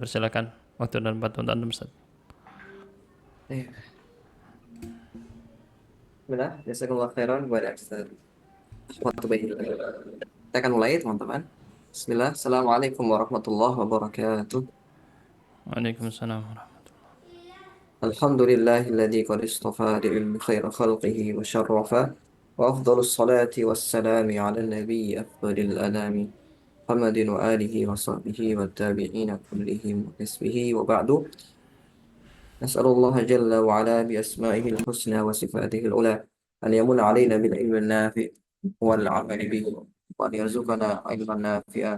persilakan waktu dan tempat untuk Antum, Ustaz. Iya. Bismillah, jazakallah khairan kepada Ustaz. Kita akan mulai, teman-teman. Bismillah, Assalamualaikum warahmatullahi wabarakatuh. Waalaikumsalam warahmatullahi. Alhamdulillahilladzi qad istafa li'ilmi khaira khalqihi wa syarrafa wa afdalus salati wassalami ala nabi afdalil anami Muhammadin wa alihi wa sahbihi wa tabi'ina kullihim wa hisbihi wa ba'du. نسأل الله جل وعلا بأسمائه الحسنى وصفاته العلى أن يمن علينا بالعلم النافع والعمل به وأن يرزقنا علما نافعا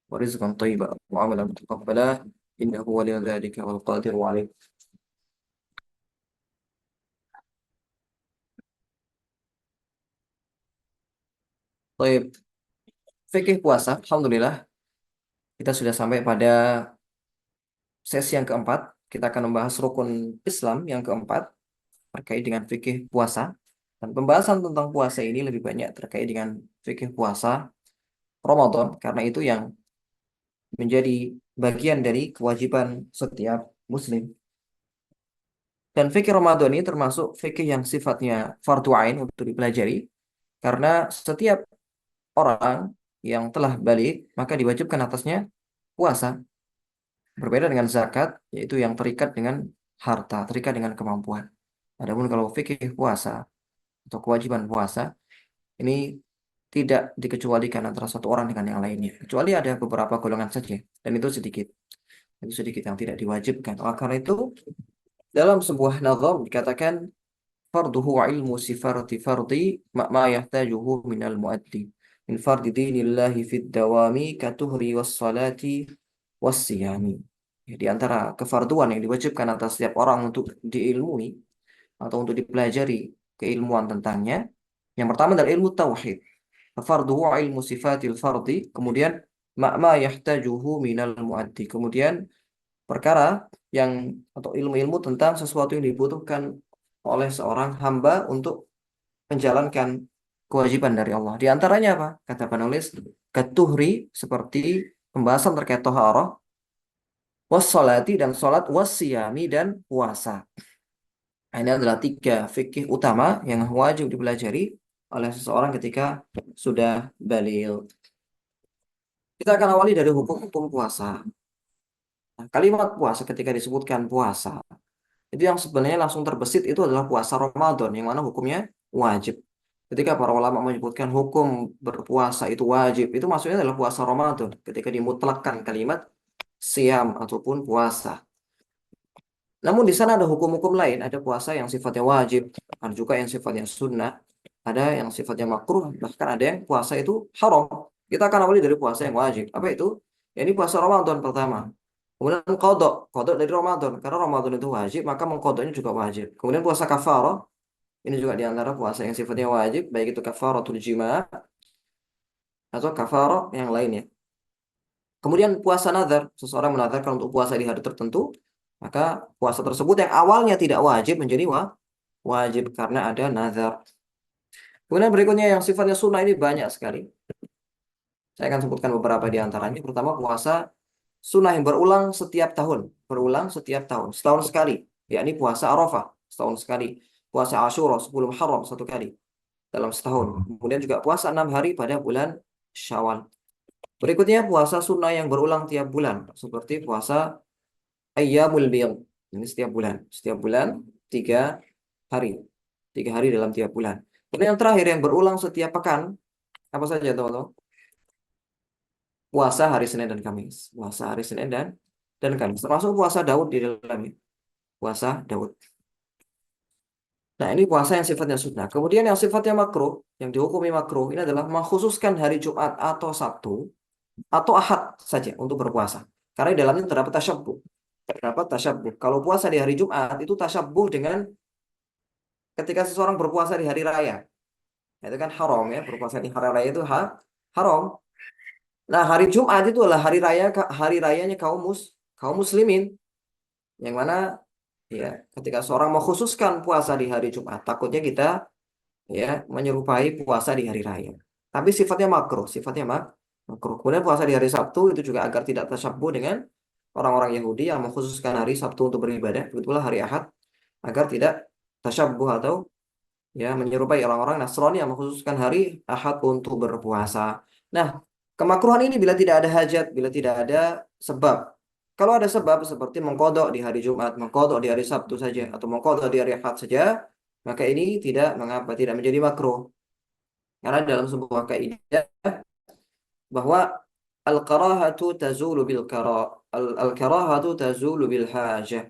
ورزقا طيبا وعملا متقبلا إنه ولي ذلك والقادر عليه. طيب, fikih puasa, Alhamdulillah kita sudah sampai pada sesi yang keempat. Kita akan membahas rukun Islam yang keempat terkait dengan fikih puasa. Dan pembahasan tentang puasa ini lebih banyak terkait dengan fikih puasa Ramadan, karena itu yang menjadi bagian dari kewajiban setiap muslim. Dan fikih Ramadan ini termasuk fikih yang sifatnya fardu ain untuk dipelajari, karena setiap orang yang telah balik maka diwajibkan atasnya puasa. Berbeda dengan zakat, yaitu yang terikat dengan harta, terikat dengan kemampuan. Adapun kalau fikih puasa atau kewajiban puasa ini tidak dikecualikan antara satu orang dengan yang lainnya, kecuali ada beberapa golongan saja, dan itu sedikit. Itu sedikit yang tidak diwajibkan. Oleh karena itu, dalam sebuah nazam dikatakan farduhu ilmu sifarati fardi ma yahtajuhu minal muaddi min fardi dinillahi fid dawami katuhri was salati was siyami. Ya, di antara kefarduan yang diwajibkan atas setiap orang untuk diilmui atau untuk dipelajari keilmuan tentangnya, yang pertama adalah ilmu tauhid. Farduhu ilmu sifatil fardi, kemudian ma yahtajuhu minal muaddi, kemudian perkara yang atau ilmu-ilmu tentang sesuatu yang dibutuhkan oleh seorang hamba untuk menjalankan kewajiban dari Allah. Di antaranya apa? Kata penulis, ketuhri, seperti pembahasan terkait toharoh, wassalati dan salat, wassiyami dan puasa. Nah, ini adalah tiga fikih utama yang wajib dipelajari oleh seseorang ketika sudah baligh. Kita akan awali dari hukum-hukum puasa. Nah, kalimat puasa ketika disebutkan puasa, itu yang sebenarnya langsung terbesit itu adalah puasa Ramadan, yang mana hukumnya wajib. Ketika para ulama menyebutkan hukum berpuasa itu wajib, itu maksudnya adalah puasa Ramadan. Ketika dimutlakkan kalimat siam ataupun puasa. Namun di sana ada hukum-hukum lain, ada puasa yang sifatnya wajib, ada juga yang sifatnya sunnah, ada yang sifatnya makruh, bahkan ada yang puasa itu haram. Kita akan awali dari puasa yang wajib. Apa itu? Ya, ini puasa Ramadan pertama. Kemudian kodok dari Ramadan, karena Ramadan itu wajib, maka mengkodoknya juga wajib. Kemudian puasa kafarah, ini juga di antara puasa yang sifatnya wajib, baik itu kafaratul jima' atau kafarah yang lainnya. Kemudian puasa nazar, seseorang menazarkan untuk puasa di hari tertentu, maka puasa tersebut yang awalnya tidak wajib menjadi wajib karena ada nazar. Kemudian berikutnya yang sifatnya sunnah ini banyak sekali. Saya akan sebutkan beberapa di antaranya. Pertama, puasa sunnah yang berulang setiap tahun. Berulang setiap tahun. Setahun sekali. Yakni puasa Arafah. Setahun sekali. Puasa Ashura 10 Muharram satu kali dalam setahun. Kemudian juga puasa 6 hari pada bulan Syawal. Berikutnya puasa sunnah yang berulang tiap bulan. Seperti puasa Ayyamul Bid. Ini setiap bulan. Setiap bulan 3 hari. 3 hari dalam tiap bulan. Kemudian yang terakhir yang berulang setiap pekan. Apa saja teman-teman? Puasa hari Senin dan Kamis. Puasa hari Senin dan Kamis. Termasuk puasa Daud di dalamnya. Puasa Daud. Nah, ini puasa yang sifatnya sunnah. Kemudian yang sifatnya makruh, yang dihukumi makruh, ini adalah mengkhususkan hari Jumat atau Sabtu atau Ahad saja untuk berpuasa. Karena di dalamnya terdapat tasyabbuh. Terdapat tasyabbuh. Kalau puasa di hari Jumat itu tasyabbuh dengan ketika seseorang berpuasa di hari raya. Itu kan haram ya, berpuasa di hari raya itu haram. Nah, hari Jumat itu adalah hari rayanya kaum muslimin, yang mana ya ketika seorang mengkhususkan puasa di hari Jumat, takutnya kita ya menyerupai puasa di hari raya. Tapi sifatnya makruh, makruh. Kemudian puasa di hari Sabtu itu juga agar tidak tasyabbuh dengan orang-orang Yahudi yang mengkhususkan hari Sabtu untuk beribadah, begitulah hari Ahad, agar tidak tasyabbuh atau ya menyerupai orang-orang Nasrani yang mengkhususkan hari Ahad untuk berpuasa. Nah, kemakruhan ini bila tidak ada hajat, bila tidak ada sebab. Kalau ada sebab seperti mengkodok di hari Jumat, mengkodok di hari Sabtu saja, atau mengkodok di hari Ahad saja, maka ini tidak mengapa, tidak menjadi makruh. Karena dalam sebuah kaidah bahwa al-karahatu tazulu bil al-karahatu tazulu bil hajah.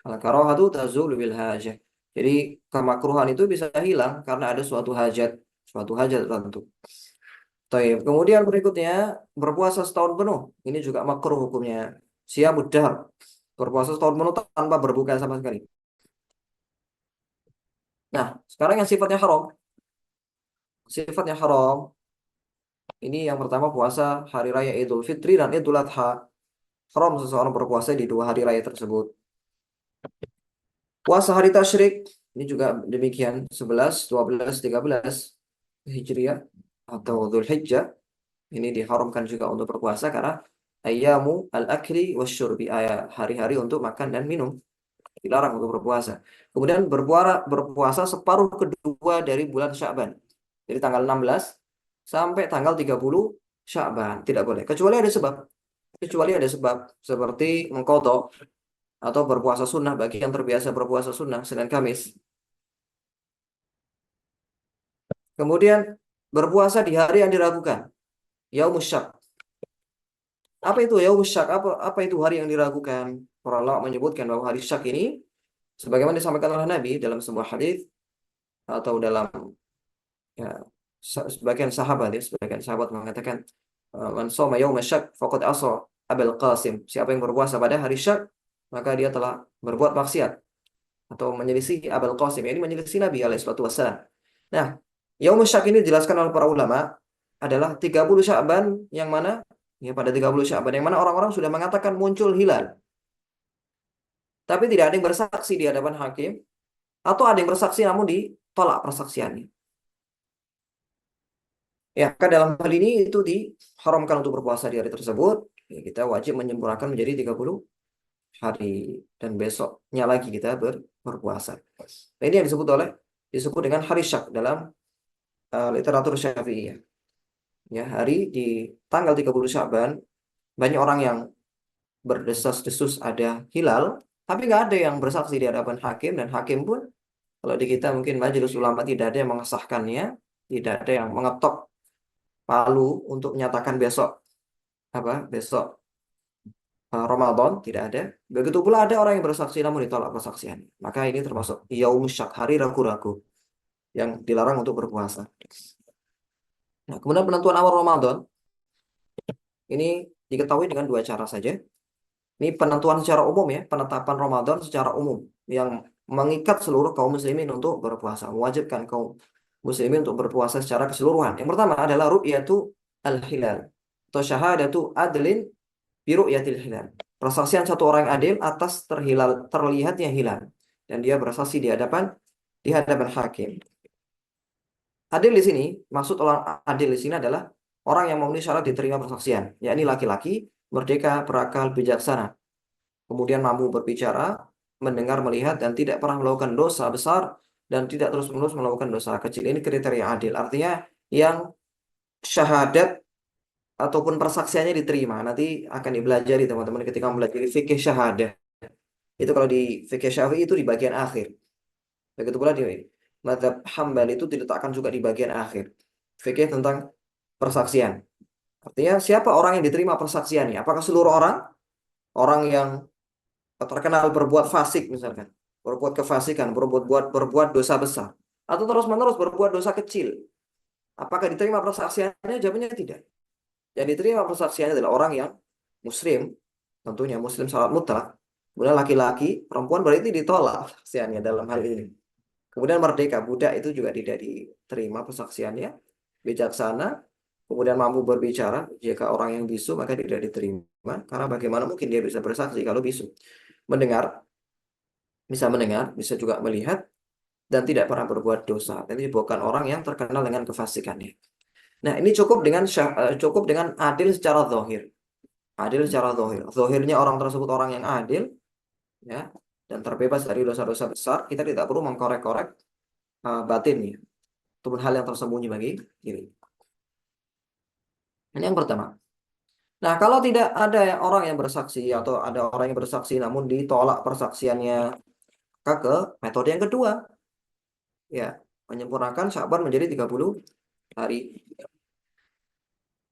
Al-karahatu tazulu bil hajah. Jadi kemakruhan itu bisa hilang karena ada suatu hajat tertentu. Taib. Kemudian berikutnya berpuasa setahun penuh. Ini juga makruh hukumnya. Siyamud dahr. Berpuasa setahun penuh tanpa berbuka sama sekali. Nah, sekarang yang sifatnya haram. Sifatnya haram. Ini yang pertama puasa hari raya Idul Fitri dan Idul Adha. Haram seseorang berpuasa di dua hari raya tersebut. Puasa hari tasyrik ini juga demikian 11, 12, 13 Hijriah atau Dzulhijjah ini diharamkan juga untuk berpuasa karena ayyamu al-akli wasyurbi, hari-hari untuk makan dan minum, dilarang untuk berpuasa. Kemudian berpuasa separuh kedua dari bulan Sya'ban. Jadi tanggal 16 sampai tanggal 30 Sya'ban tidak boleh kecuali ada sebab. Kecuali ada sebab seperti mengqadha atau berpuasa sunnah bagi yang terbiasa berpuasa sunnah Senin Kamis. Kemudian berpuasa di hari yang diragukan, Yaumus Syak. Apa itu Yaumus Syak? Apa itu hari yang diragukan? Para ulama menyebutkan bahwa hari Syak ini sebagaimana disampaikan oleh Nabi dalam sebuah hadis atau dalam ya, sebagian sahabat mengatakan man shoma yaumas syak faqad asa Abul Qasim. Siapa yang berpuasa pada hari Syak maka dia telah berbuat maksiat atau menyelisih Abul Qasim. Ini menyelisih Nabi alaihi wassalam. Nah, Yaumus Syak ini dijelaskan oleh para ulama adalah 30 Sya'ban yang mana ya pada 30 Sya'ban yang mana orang-orang sudah mengatakan muncul hilal. Tapi tidak ada yang bersaksi di hadapan hakim atau ada yang bersaksi namun ditolak persaksiannya. Ya, maka dalam hal ini itu diharamkan untuk berpuasa di hari tersebut. Ya, kita wajib menyempurnakan menjadi 30 hari dan besoknya lagi kita berpuasa. Nah, ini yang disebut dengan hari Syak dalam literatur Syafi'iyah. Ya, hari di tanggal 30 Sya'ban banyak orang yang berdesas-desus ada hilal, tapi nggak ada yang bersaksi di hadapan hakim dan hakim pun kalau di kita mungkin majelis ulama tidak ada yang mengesahkannya, tidak ada yang mengetok palu untuk menyatakan besok Ramadan, tidak ada. Begitu pula ada orang yang bersaksi namun ditolak persaksiannya. Maka ini termasuk Yaumus Syak, hari ragu-ragu yang dilarang untuk berpuasa. Nah, kemudian penentuan awal Ramadan ini diketahui dengan dua cara saja. Ini penentuan secara umum ya, penetapan Ramadan secara umum yang mengikat seluruh kaum muslimin untuk berpuasa, mewajibkan kaum muslimin untuk berpuasa secara keseluruhan. Yang pertama adalah ru'yatu al-hilal atau syahadatu adlin bi ru'yatil hilal. Persaksian satu orang adil atas terlihatnya hilal dan dia bersaksi di hadapan hakim. Adil di sini, maksud orang adil di sini adalah orang yang memenuhi syarat diterima persaksian, yakni laki-laki, merdeka, berakal, bijaksana, kemudian mampu berbicara, mendengar, melihat, dan tidak pernah melakukan dosa besar dan tidak terus-menerus melakukan dosa kecil. Ini kriteria adil. Artinya yang syahadat ataupun persaksiannya diterima. Nanti akan dipelajari teman-teman ketika mempelajari fikih syahadah. Itu kalau di fikih Syafi'i itu di bagian akhir. Begitu pula di mazhab Hambali itu diletakkan juga di bagian akhir. Fikih tentang persaksian. Artinya siapa orang yang diterima persaksiannya? Apakah seluruh orang? Orang yang terkenal berbuat fasik misalkan, berbuat kefasikan, berbuat dosa besar, atau terus-menerus berbuat dosa kecil. Apakah diterima persaksiannya? Jawabannya tidak. Yang diterima persaksiannya adalah orang yang muslim, tentunya muslim syarat mutlak. Kemudian laki-laki, perempuan berarti ditolak persaksiannya dalam hal ini. Kemudian merdeka, budak itu juga tidak diterima persaksiannya. Bijaksana, kemudian mampu berbicara. Jika orang yang bisu maka tidak diterima. Karena bagaimana mungkin dia bisa bersaksi kalau bisu? Bisa mendengar, bisa juga melihat, dan tidak pernah berbuat dosa. Jadi bukan orang yang terkenal dengan kefasikannya. Nah, ini cukup dengan adil secara zahir. Adil secara zahir. Zahirnya orang tersebut orang yang adil, ya, dan terbebas dari dosa-dosa besar. Kita tidak perlu mengkorek-korek batinnya. Itu pun hal yang tersembunyi bagi diri. Ini yang pertama. Nah, kalau tidak ada orang yang bersaksi atau ada orang yang bersaksi namun ditolak persaksiannya, maka ke metode yang kedua, ya, menyempurnakan Sya'ban menjadi 30 hari.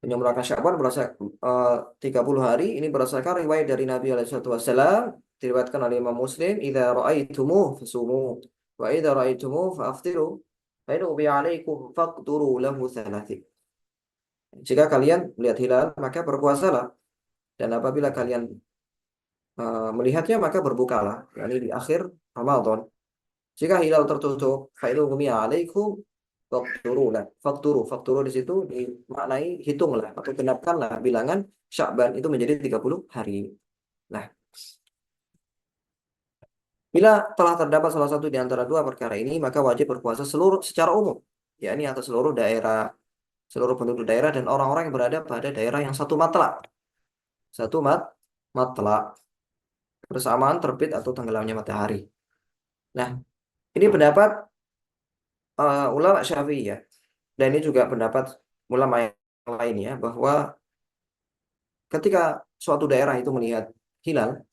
Menyempurnakan Sya'ban 30 hari ini berdasarkan riwayat dari Nabi SAW, diriwayatkan oleh Imam Muslim, "Idza ra'aitumuh fasumu wa idza ra'aitumuh fa'aftiru fa in ubiya 'alaikum faqduru lahu thalathin." Jika kalian melihat hilal, maka berpuasalah. Dan apabila kalian melihatnya, maka berbukalah. Yani di akhir Ramadan. Jika hilal tertutup, fa'idhu gumiya alaikum fakturulah. Fakturu di situ dimaknai hitunglah atau genapkanlah bilangan Sya'ban itu menjadi 30 hari. Nah, bila telah terdapat salah satu di antara dua perkara ini, maka wajib berpuasa secara umum, yakni atas seluruh daerah, seluruh penduduk daerah dan orang-orang yang berada pada daerah yang satu matlak. Satu matlak bersamaan terbit atau tenggelamnya matahari. Nah, ini pendapat ulama Syafi'i ya. Dan ini juga pendapat ulama yang lainnya bahwa ketika suatu daerah itu melihat hilal,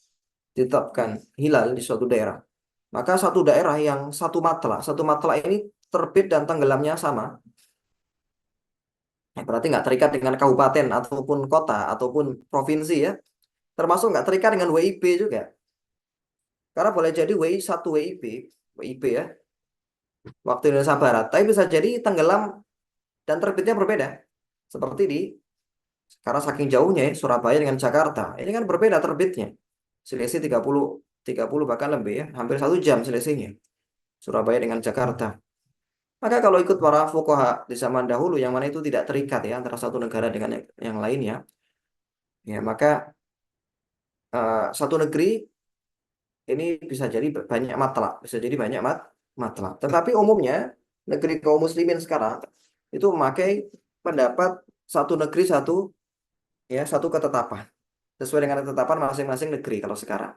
ditetapkan hilal di suatu daerah, maka satu daerah yang satu matlak ini terbit dan tenggelamnya sama, ya berarti nggak terikat dengan kabupaten ataupun kota ataupun provinsi ya, termasuk nggak terikat dengan WIB juga. Karena boleh jadi WIB ya, waktu Indonesia Barat, tapi bisa jadi tenggelam dan terbitnya berbeda. Seperti karena saking jauhnya ya, Surabaya dengan Jakarta, ini kan berbeda terbitnya. Selisih 30 bahkan lebih ya, hampir 1 jam selisihnya. Surabaya dengan Jakarta. Maka kalau ikut para fuqaha di zaman dahulu yang mana itu tidak terikat ya antara satu negara dengan yang lainnya, ya maka satu negeri ini bisa jadi banyak matlak, bisa jadi banyak matlak. Tetapi umumnya negeri kaum muslimin sekarang itu memakai pendapat satu negeri satu ketetapan sesuai dengan ketetapan masing-masing negeri kalau sekarang.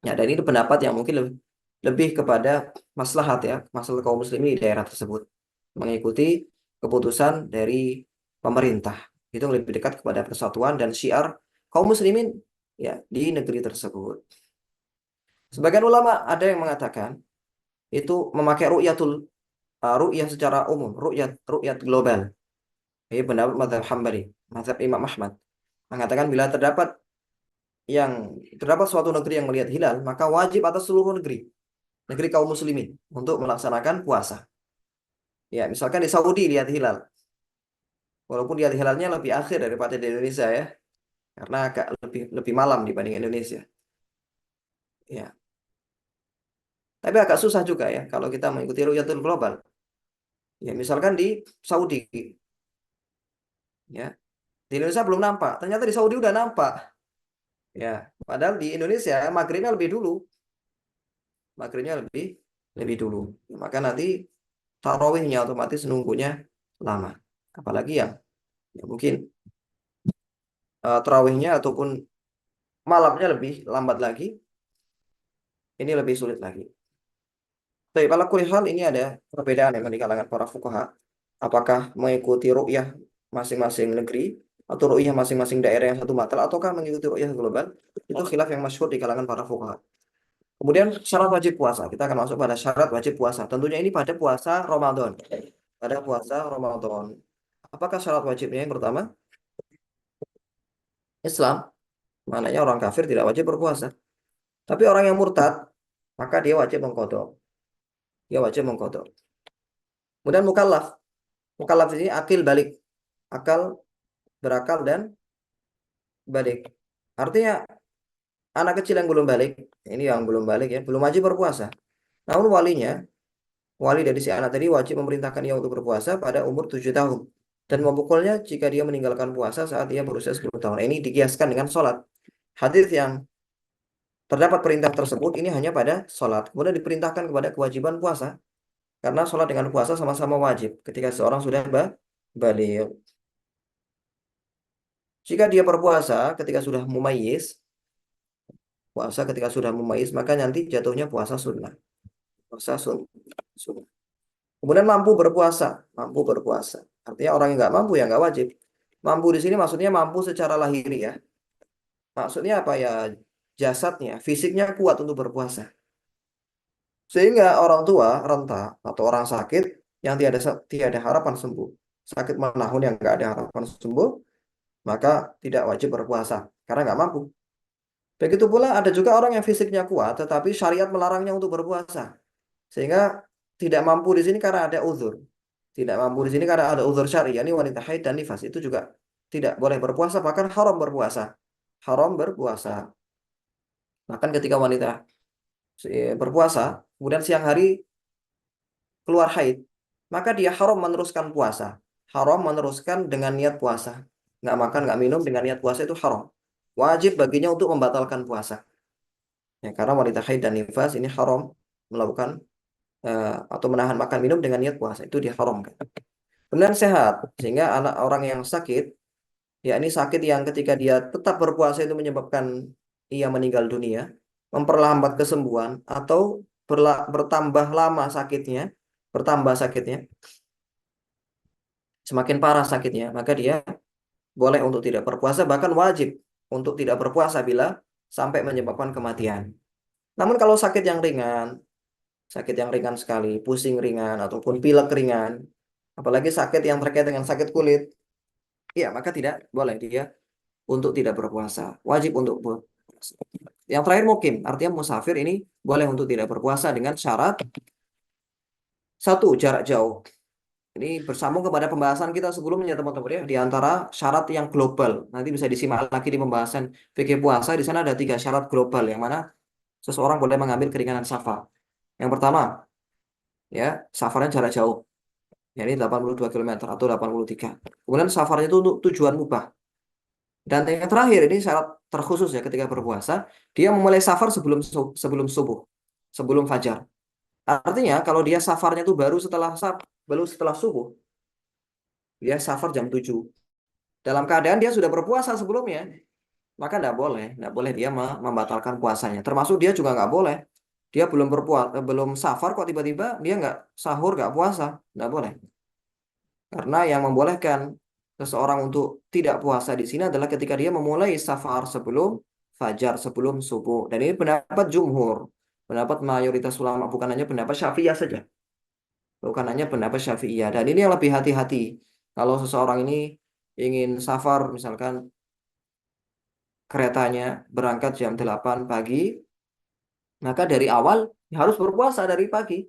Ya, dan ini pendapat yang mungkin lebih kepada maslahat ya, masalah kaum muslimin di daerah tersebut mengikuti keputusan dari pemerintah. Itu lebih dekat kepada persatuan dan syiar kaum muslimin ya di negeri tersebut. Sebagian ulama ada yang mengatakan itu memakai ru'yah secara umum, ru'yat global. Ini pendapat mazhab Hambali, mazhab Imam Ahmad mengatakan bila terdapat suatu negeri yang melihat hilal, maka wajib atas seluruh negeri kaum muslimin untuk melaksanakan puasa. Ya, misalkan di Saudi lihat hilal. Walaupun lihat hilalnya lebih akhir daripada di Indonesia ya, karena agak lebih malam dibanding Indonesia. Ya, tapi agak susah juga ya kalau kita mengikuti ru'yatul global. Ya, misalkan di Saudi, ya, di Indonesia belum nampak, ternyata di Saudi udah nampak. Ya, padahal di Indonesia maghribnya lebih dulu. Maka nanti tarawihnya otomatis nunggunya lama. Apalagi ya mungkin tarawihnya ataupun malamnya lebih lambat lagi, ini lebih sulit lagi. Tapi ala kulli hal ini ada perbedaan yang di kalangan para fuqaha. Apakah mengikuti ru'yah masing-masing negeri atau ru'yah masing-masing daerah yang satu matal ataukah mengikuti ru'yah global? Itu khilaf yang masyhur di kalangan para fuqaha. Kemudian syarat wajib puasa. Kita akan masuk pada syarat wajib puasa. Tentunya ini pada puasa Ramadan. Pada puasa Ramadan. Apakah syarat wajibnya? Yang pertama, Islam. Maknanya orang kafir tidak wajib berpuasa. Tapi orang yang murtad, maka dia wajib mengkodok. Dia wajib mengkodok. Kemudian mukallaf. Mukallaf ini akil balik. Akal, berakal dan balik. Artinya anak kecil yang belum balik, ini yang belum balik ya, belum wajib berpuasa. Namun wali dari si anak tadi wajib memerintahkan dia untuk berpuasa pada umur 7 tahun. Dan memukulnya jika dia meninggalkan puasa saat dia berusia 10 tahun. Ini dikiaskan dengan sholat. Hadis yang terdapat perintah tersebut ini hanya pada sholat. Kemudian diperintahkan kepada kewajiban puasa. Karena sholat dengan puasa sama-sama wajib ketika seorang sudah balik. Jika dia berpuasa ketika sudah mumayyiz, puasa ketika sudah mumayyiz, maka nanti jatuhnya puasa sunnah. Puasa sunnah. Kemudian mampu berpuasa. Artinya orang yang nggak mampu ya nggak wajib. Mampu di sini maksudnya mampu secara lahiri ya. Maksudnya apa ya? Jasadnya, fisiknya kuat untuk berpuasa. Sehingga orang tua renta atau orang sakit yang tiada harapan sembuh, sakit menahun yang nggak ada harapan sembuh, maka tidak wajib berpuasa karena nggak mampu. Begitu pula ada juga orang yang fisiknya kuat, tetapi syariat melarangnya untuk berpuasa, sehingga tidak mampu di sini karena ada uzur. Tidak mampu di sini karena ada uzur syar'i, yakni wanita haid dan nifas itu juga tidak boleh berpuasa, bahkan haram berpuasa. Haram berpuasa. Bahkan ketika wanita berpuasa, kemudian siang hari keluar haid, maka dia haram meneruskan puasa. Haram meneruskan dengan niat puasa. Nggak makan, nggak minum dengan niat puasa itu haram. Wajib baginya untuk membatalkan puasa. Ya, karena wanita haid dan nifas ini haram melakukan atau menahan makan minum dengan niat puasa. Itu diharamkan. Kemudian sehat, sehingga anak orang yang sakit, ya ini sakit yang ketika dia tetap berpuasa itu menyebabkan ia meninggal dunia, memperlambat kesembuhan, atau bertambah lama sakitnya, bertambah sakitnya, semakin parah sakitnya, maka dia boleh untuk tidak berpuasa, bahkan wajib untuk tidak berpuasa bila sampai menyebabkan kematian. Namun kalau sakit yang ringan sekali, pusing ringan, ataupun pilek ringan, apalagi sakit yang terkait dengan sakit kulit, ya maka tidak boleh dia untuk tidak berpuasa. Wajib untuk berpuasa. Yang terakhir mukim, artinya musafir ini boleh untuk tidak berpuasa dengan syarat satu, jarak jauh. Ini bersambung kepada pembahasan kita sebelumnya teman-teman ya, di antara syarat yang global. Nanti bisa disimak lagi di pembahasan fikih puasa. Di sana ada 3 syarat global yang mana seseorang boleh mengambil keringanan safar. Yang pertama, ya safarnya jarak jauh, yakni 82 km atau 83. Kemudian safarnya itu untuk tujuan mubah. Dan yang terakhir ini syarat terkhusus ya ketika berpuasa, dia memulai safar sebelum subuh, sebelum fajar. Artinya kalau dia safarnya itu baru setelah subuh, dia safar jam 7. Dalam keadaan dia sudah berpuasa sebelumnya, maka tidak boleh dia membatalkan puasanya. Termasuk dia juga nggak boleh. Dia belum berpuasa, belum safar kok tiba-tiba dia nggak sahur, nggak puasa, nggak boleh. Karena yang membolehkan seseorang untuk tidak puasa di sini adalah ketika dia memulai safar sebelum fajar, sebelum subuh. Dan ini pendapat jumhur, pendapat mayoritas ulama, bukan hanya pendapat Syafi'iyah saja. Bukan hanya pendapat Syafi'iyah. Dan ini yang lebih hati-hati. Kalau seseorang ini ingin safar, misalkan keretanya berangkat jam 8 pagi, maka dari awal harus berpuasa dari pagi.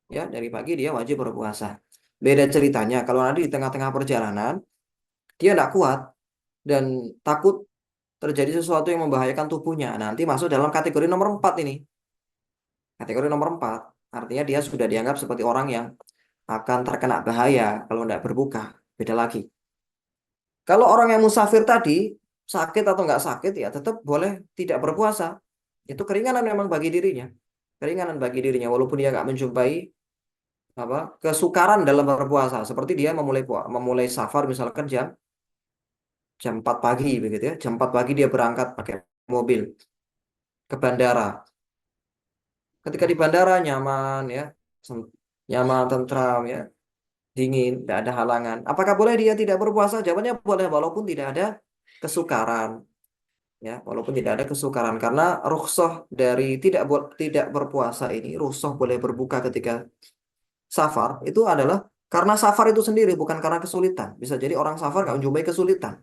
Ya, dari pagi dia wajib berpuasa. Beda ceritanya kalau nanti di tengah-tengah perjalanan dia tidak kuat dan takut terjadi sesuatu yang membahayakan tubuhnya. Nanti masuk dalam kategori nomor 4 ini. Kategori nomor 4 artinya dia sudah dianggap seperti orang yang akan terkena bahaya kalau tidak berbuka. Beda lagi. Kalau orang yang musafir tadi sakit atau nggak sakit ya tetap boleh tidak berpuasa. Itu keringanan memang bagi dirinya. Keringanan bagi dirinya walaupun dia nggak menjumpai apa kesukaran dalam berpuasa. Seperti dia memulai safar misalkan jam 4 pagi begitu ya. Jam 4 pagi dia berangkat pakai mobil ke bandara. Ketika di bandara nyaman ya, nyaman, tentram ya, dingin, tidak ada halangan. Apakah boleh dia tidak berpuasa? Jawabannya boleh walaupun tidak ada kesukaran. Ya, walaupun tidak ada kesukaran karena rukhsah dari tidak berpuasa ini, rukhsah boleh berbuka ketika safar itu adalah karena safar itu sendiri bukan karena kesulitan. Bisa jadi orang safar nggak menjumpai kesulitan.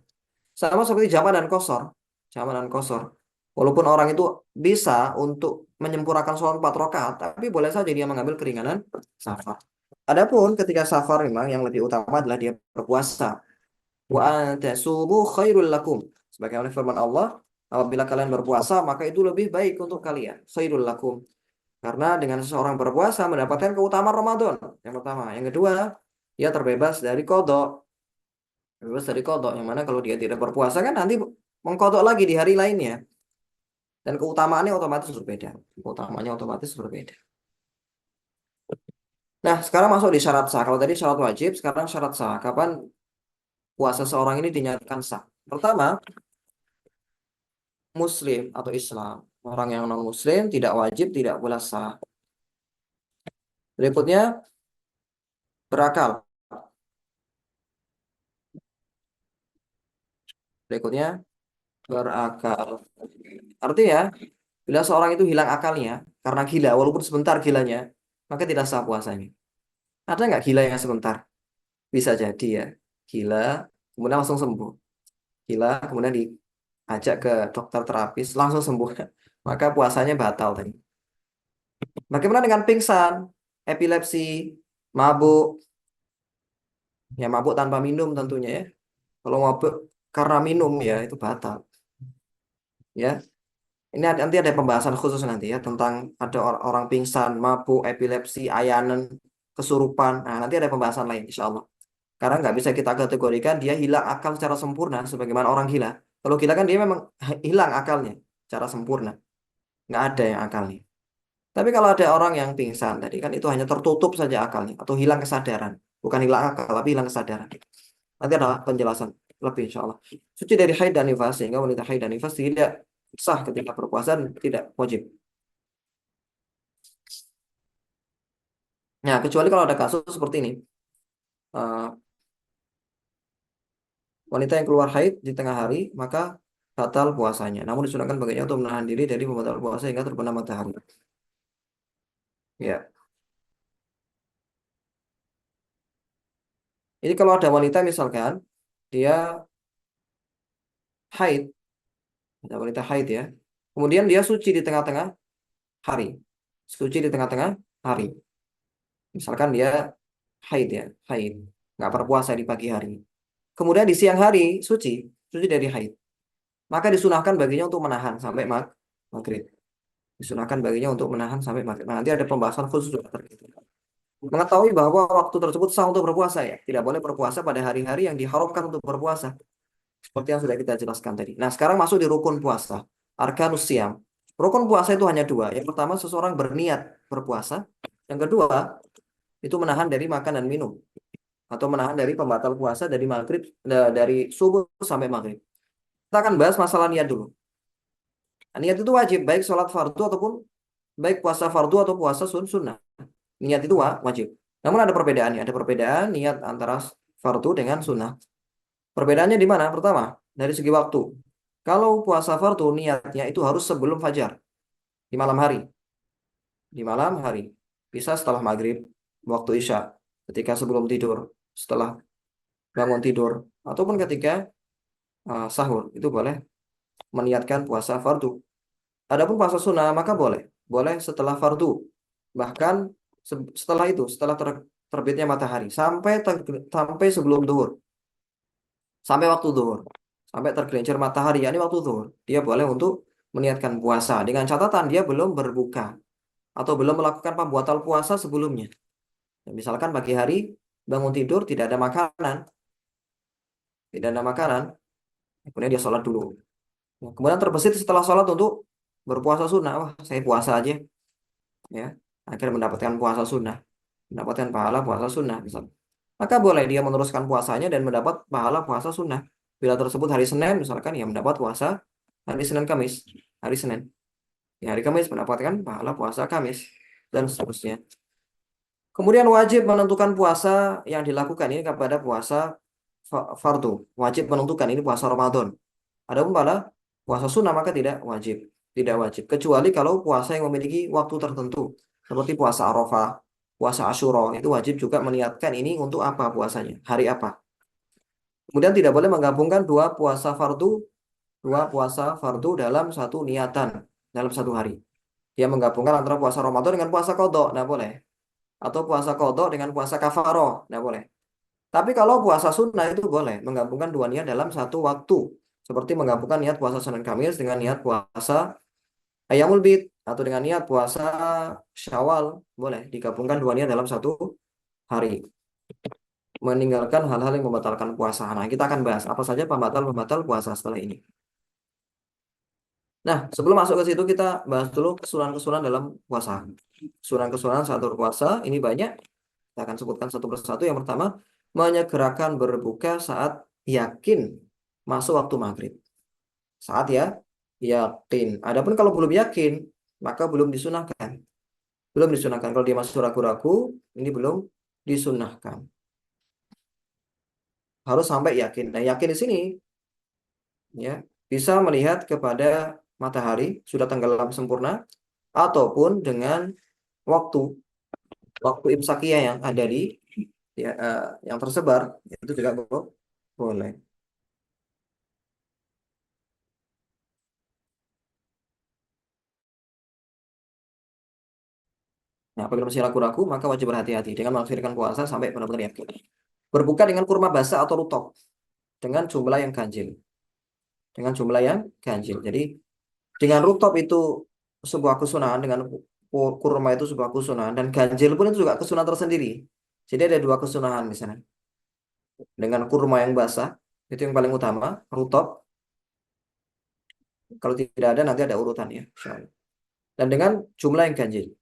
Sama seperti jamak dan qashar. Jamak dan qashar. Walaupun orang itu bisa untuk menyempurnakan sholat 4 rakaat, tapi boleh saja dia mengambil keringanan safar. Adapun ketika safar memang yang lebih utama adalah dia berpuasa. Wa antasumu khairul lakum. Sebagaimana firman Allah, apabila kalian berpuasa, maka itu lebih baik untuk kalian. Khairul lakum. Karena dengan seseorang berpuasa mendapatkan keutamaan Ramadan. Yang pertama. Yang kedua, dia terbebas dari kodok. Bebas dari kodok. Yang mana kalau dia tidak berpuasa kan nanti mengkodok lagi di hari lainnya. Dan keutamaannya otomatis berbeda. Keutamaannya otomatis berbeda. Nah, sekarang masuk di syarat sah. Kalau tadi syarat wajib, sekarang syarat sah. Kapan puasa seorang ini dinyatakan sah. Pertama, Muslim atau Islam. Orang yang non-Muslim tidak wajib, tidak pula sah. Berikutnya, berakal. Berikutnya, berakal. Artinya, bila seorang itu hilang akalnya karena gila, walaupun sebentar gilanya, maka tidak sah puasanya. Ada nggak gila yang sebentar? Bisa jadi ya. Gila, kemudian langsung sembuh. Gila, kemudian diajak ke dokter terapis, langsung sembuh. Maka puasanya batal tadi. Bagaimana dengan pingsan, epilepsi, mabuk? Ya mabuk tanpa minum tentunya ya. Kalau mabuk karena minum ya itu batal. Ya, ini nanti ada pembahasan khusus nanti ya tentang ada orang pingsan, mabuk, epilepsi, ayanen, kesurupan. Nah, nanti ada pembahasan lain insya Allah. Karena nggak bisa kita kategorikan dia hilang akal secara sempurna sebagaimana orang gila. Kalau gila kan dia memang hilang akalnya secara sempurna. Nggak ada yang akalnya. Tapi kalau ada orang yang pingsan tadi kan itu hanya tertutup saja akalnya atau hilang kesadaran. Bukan hilang akal tapi hilang kesadaran. Nanti ada penjelasan lebih insya Allah. Suci dari haid dan nifas sehingga wanita haid dan nifas tidak sah ketika berpuasa dan tidak wajib. Nah, kecuali kalau ada kasus seperti ini. Eh, Wanita yang keluar haid di tengah hari, maka batal puasanya. Namun disunahkan baginya untuk menahan diri dari membatal puasa hingga terbenam matahari. Ya. Ini kalau ada wanita misalkan dia haid, ada wanita haid ya. Kemudian dia suci di tengah-tengah hari. Suci di tengah-tengah hari. Misalkan dia haid ya, haid. Nggak berpuasa di pagi hari. Kemudian di siang hari suci, suci dari haid. Maka disunahkan baginya untuk menahan sampai maghrib. Disunahkan baginya untuk menahan sampai maghrib. Nah, nanti ada pembahasan khusus juga terkait itu. Mengetahui bahwa waktu tersebut sah untuk berpuasa ya. Tidak boleh berpuasa pada hari-hari yang diharamkan untuk berpuasa. Seperti yang sudah kita jelaskan tadi. Nah, sekarang masuk di rukun puasa. Arkanus Siam. Rukun puasa itu hanya dua. Yang pertama, seseorang berniat berpuasa. Yang kedua, itu menahan dari makan dan minum. Atau menahan dari pembatal puasa dari maghrib, dari subuh sampai maghrib. Kita akan bahas masalah niat dulu. Nah, niat itu wajib, baik sholat fardu ataupun baik puasa fardu atau puasa sunnah. Niat itu wajib. Namun ada perbedaannya. Ada perbedaan niat antara fardu dengan sunnah. Perbedaannya di mana? Pertama, dari segi waktu. Kalau puasa fardu niatnya itu harus sebelum fajar, di malam hari. Di malam hari. Bisa setelah maghrib, waktu isya, ketika sebelum tidur, setelah bangun tidur, ataupun ketika sahur. Itu boleh meniatkan puasa fardu. Adapun puasa sunnah, maka boleh. Boleh setelah fardu. Bahkan setelah itu, setelah terbitnya matahari, sampai sebelum zuhur. Sampai waktu zuhur. Sampai tergelincir matahari, yakni waktu zuhur. Dia boleh untuk meniatkan puasa. Dengan catatan dia belum berbuka. Atau belum melakukan pembuatan puasa sebelumnya. Ya, misalkan pagi hari bangun tidur tidak ada makanan. Tidak ada makanan. Kemudian dia sholat dulu. Ya, kemudian terbesit setelah sholat untuk berpuasa sunnah. Wah, saya puasa aja. Ya, agar mendapatkan puasa sunnah. Mendapatkan pahala puasa sunnah. Misalnya. Maka boleh dia meneruskan puasanya dan mendapat pahala puasa sunnah. Bila tersebut hari Senin, misalkan ya mendapat puasa hari Senin Kamis. Hari Senin. Ya, hari Kamis mendapatkan pahala puasa Kamis. Dan seterusnya. Kemudian wajib menentukan puasa yang dilakukan ini kepada puasa fardu. Wajib menentukan ini puasa Ramadan. Adapun pada puasa sunnah maka tidak wajib. Tidak wajib. Kecuali kalau puasa yang memiliki waktu tertentu. Seperti puasa Arafah, puasa Asyura. Itu wajib juga meniatkan ini untuk apa puasanya. Hari apa. Kemudian tidak boleh menggabungkan dua puasa fardu dalam satu niatan. Dalam satu hari. Dia menggabungkan antara puasa Ramadan dengan puasa qadha. Tidak boleh. Atau puasa qadha dengan puasa kafaroh. Tidak boleh. Tapi kalau puasa sunnah itu boleh menggabungkan dua niat dalam satu waktu. Seperti menggabungkan niat puasa Senin Kamis dengan niat puasa Ayyamul Bid atau dengan niat puasa Syawal. Boleh digabungkan dua niat dalam satu hari. Meninggalkan hal-hal yang membatalkan puasa. Nah, kita akan bahas apa saja pembatal-pembatal puasa setelah ini. Nah, sebelum masuk ke situ kita bahas dulu kesunahan-kesunahan dalam puasa. Kesunahan-kesunahan saat berpuasa ini banyak. Kita akan sebutkan satu persatu. Yang pertama, menyegerakan berbuka saat yakin masuk waktu maghrib. Saat ya yakin. Adapun kalau belum yakin, maka belum disunahkan. Belum disunahkan. Kalau dia masih ragu-ragu, ini belum disunahkan. Harus sampai yakin. Nah, yakin di sini ya bisa melihat kepada matahari sudah tenggelam sempurna ataupun dengan waktu waktu imsakiyah yang ada di ya, yang tersebar itu juga boleh. Nah, apabila masih ragu-ragu, maka wajib berhati-hati dengan mengakhirkan puasa sampai benar-benar yakin. Berbuka dengan kurma basah atau rutop dengan jumlah yang ganjil. Dengan jumlah yang ganjil. Jadi dengan rutop itu sebuah kesunahan, dengan kurma itu sebuah kesunahan, dan ganjil pun itu juga kesunahan tersendiri. Jadi ada dua kesunahan misalnya. Dengan kurma yang basah, itu yang paling utama, rutop. Kalau tidak ada, nanti ada urutannya. Insya Allah. Dan dengan jumlah yang ganjil.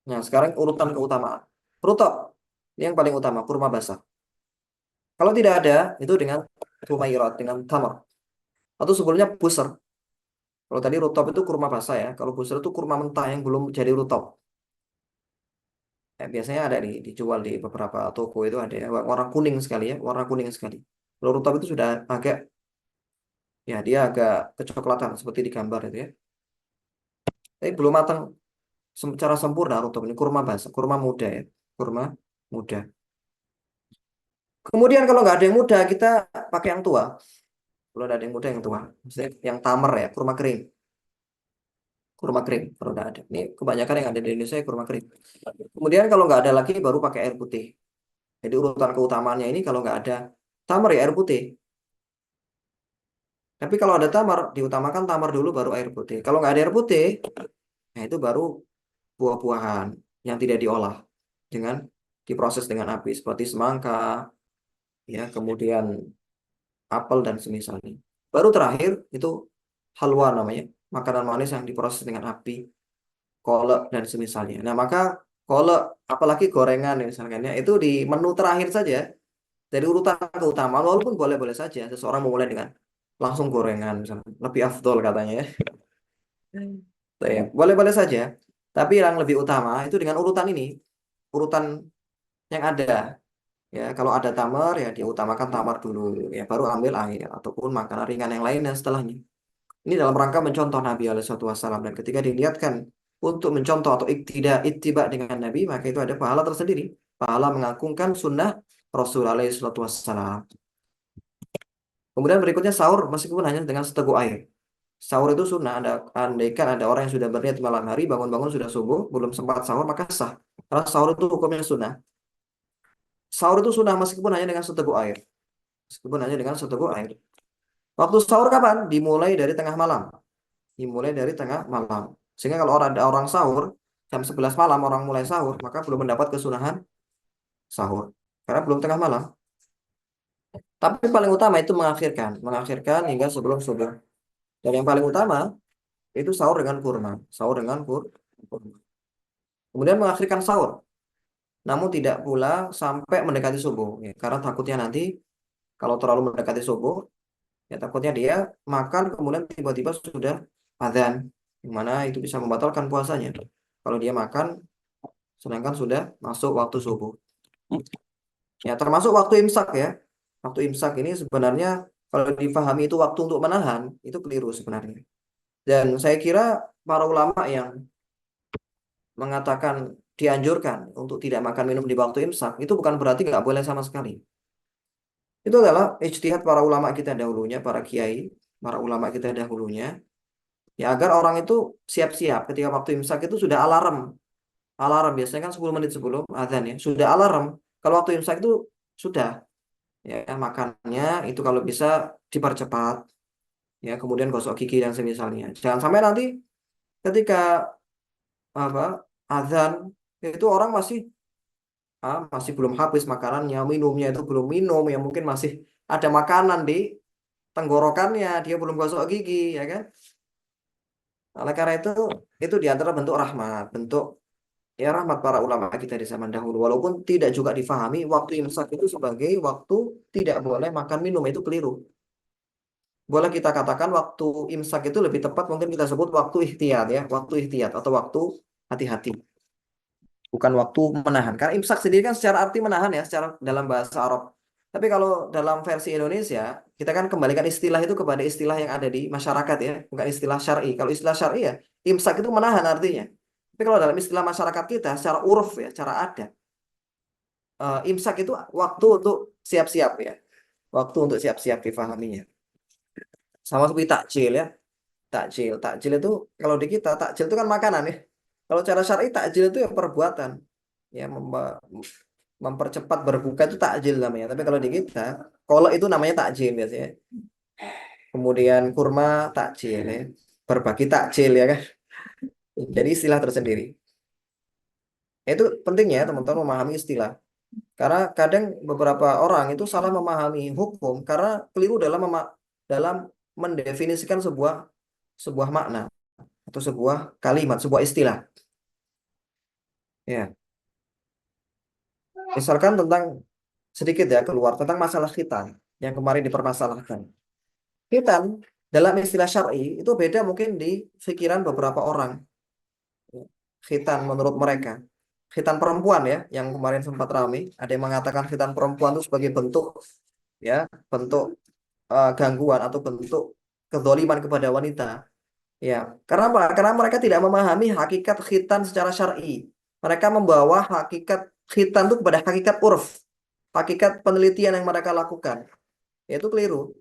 Nah, sekarang urutan keutamaan. Rutop, ini yang paling utama, kurma basah. Kalau tidak ada, itu dengan rumairat, dengan tamar. Atau sebelumnya buser. Kalau tadi rutop itu kurma basah ya. Kalau buser itu kurma mentah yang belum jadi rutop. Biasanya ada dijual di beberapa toko itu ada ya. Warna kuning sekali ya, warna kuning sekali. Kalau rutop itu sudah agak, ya dia agak kecoklatan seperti di gambar itu ya. Tapi belum matang secara sempurna rutop ini kurma basah, kurma muda ya, kurma muda. Kemudian kalau nggak ada yang muda, kita pakai yang tua. Kalau ada yang muda yang tua, maksudnya yang tamer ya, kurma kering. Kurma kering kalau nggak ada. Ini kebanyakan yang ada di Indonesia ya, kurma kering. Kemudian kalau nggak ada lagi baru pakai air putih. Jadi urutan keutamaannya ini kalau nggak ada tamar ya air putih. Tapi kalau ada tamar, diutamakan tamar dulu baru air putih. Kalau nggak ada air putih, nah itu baru buah-buahan yang tidak diolah dengan diproses dengan api seperti semangka, ya kemudian apel dan semisalnya. Baru terakhir itu halwa namanya, makanan manis yang diproses dengan api, kolak dan semisalnya. Nah maka kolak, apalagi gorengan ya, misalkan ya, itu di menu terakhir saja dari urutan keutamaan, walaupun boleh-boleh saja seseorang memulai dengan langsung gorengan misalnya, lebih afdol katanya ya. Tuh ya, boleh-boleh saja. Tapi yang lebih utama itu dengan urutan ini, urutan yang ada. Ya, kalau ada tamar ya diutamakan tamar dulu, ya baru ambil air ataupun makanan ringan yang lainnya setelahnya. Ini dalam rangka mencontoh Nabi Alaihissalam, dan ketika diniatkan untuk mencontoh atau ittiba dengan Nabi, maka itu ada pahala tersendiri, pahala mengagungkan sunnah Rasul Alaihissalam. Kemudian berikutnya sahur meskipun hanya dengan seteguk air. Sahur itu sunnah. Andaikan ada orang yang sudah berniat malam hari, bangun-bangun sudah subuh, belum sempat sahur, maka sah. Karena sahur itu hukumnya sunnah. Sahur itu sunnah meskipun hanya dengan seteguk air. Meskipun hanya dengan seteguk air. Waktu sahur kapan? Dimulai dari tengah malam. Dimulai dari tengah malam. Sehingga kalau ada orang sahur, jam 11 malam orang mulai sahur, maka belum mendapat kesunahan sahur. Karena belum tengah malam. Tapi paling utama itu mengakhirkan. Mengakhirkan hingga sebelum subuh. Dan yang paling utama, itu sahur dengan kurma. Sahur dengan kurma. Kemudian mengakhirkan sahur. Namun tidak pula sampai mendekati subuh. Ya, karena takutnya nanti, kalau terlalu mendekati subuh, ya takutnya dia makan kemudian tiba-tiba sudah adzan, yang mana itu bisa membatalkan puasanya kalau dia makan sedangkan sudah masuk waktu subuh. Ya termasuk waktu imsak ya. Waktu imsak ini sebenarnya kalau difahami itu waktu untuk menahan, itu keliru sebenarnya. Dan saya kira para ulama yang mengatakan dianjurkan untuk tidak makan minum di waktu imsak itu bukan berarti nggak boleh sama sekali. Itu adalah ijtihad para ulama kita dahulunya, para kiai, para ulama kita dahulunya. Ya agar orang itu siap-siap ketika waktu imsak itu sudah alarm. Alarm biasanya kan 10 menit sebelum azan ya. Sudah alarm. Kalau waktu imsak itu sudah ya makannya itu kalau bisa dipercepat ya kemudian gosok gigi dan semisalnya. Jangan sampai nanti ketika apa azan itu orang masih belum habis makanannya, minumnya itu belum minum, ya mungkin masih ada makanan di tenggorokannya, dia belum gosok gigi ya kan. Oleh karena itu di antara bentuk rahmat, bentuk ya rahmat para ulama kita di zaman dahulu. Walaupun tidak juga difahami waktu imsak itu sebagai waktu tidak boleh makan minum, itu keliru. Boleh kita katakan waktu imsak itu lebih tepat mungkin kita sebut waktu ihtiyat ya, waktu ihtiyat atau waktu hati-hati, bukan waktu menahan. Karena imsak sendiri kan secara arti menahan ya, secara dalam bahasa Arab. Tapi kalau dalam versi Indonesia, kita kan kembalikan istilah itu kepada istilah yang ada di masyarakat ya, bukan istilah syar'i. Kalau istilah syar'i ya, imsak itu menahan artinya. Tapi kalau dalam istilah masyarakat kita, secara uruf ya, secara adat, imsak itu waktu untuk siap-siap ya, waktu untuk siap-siap difahaminya. Sama seperti takjil ya, takjil itu kalau di kita takjil itu kan makanan ya. Kalau cara syar'i takjil itu ya perbuatan, ya mempercepat berbuka itu takjil namanya. Tapi kalau di kita, kolak itu namanya takjil biasanya. Kemudian kurma takjil ya, berbagi takjil ya kan. Jadi istilah tersendiri. Itu pentingnya teman-teman memahami istilah. Karena kadang beberapa orang itu salah memahami hukum karena keliru dalam mendefinisikan sebuah sebuah makna atau sebuah kalimat, sebuah istilah. Ya, misalkan tentang sedikit ya keluar tentang masalah khitan yang kemarin dipermasalahkan. Khitan dalam istilah syar'i itu beda mungkin di pikiran beberapa orang. Khitan menurut mereka. Khitan perempuan ya, yang kemarin sempat ramai. Ada yang mengatakan khitan perempuan itu sebagai bentuk ya, bentuk gangguan atau bentuk kezaliman kepada wanita. Ya, karena apa? Karena mereka tidak memahami hakikat khitan secara syar'i. Mereka membawa hakikat khitan itu kepada hakikat urf, hakikat penelitian yang mereka lakukan. Yaitu keliru.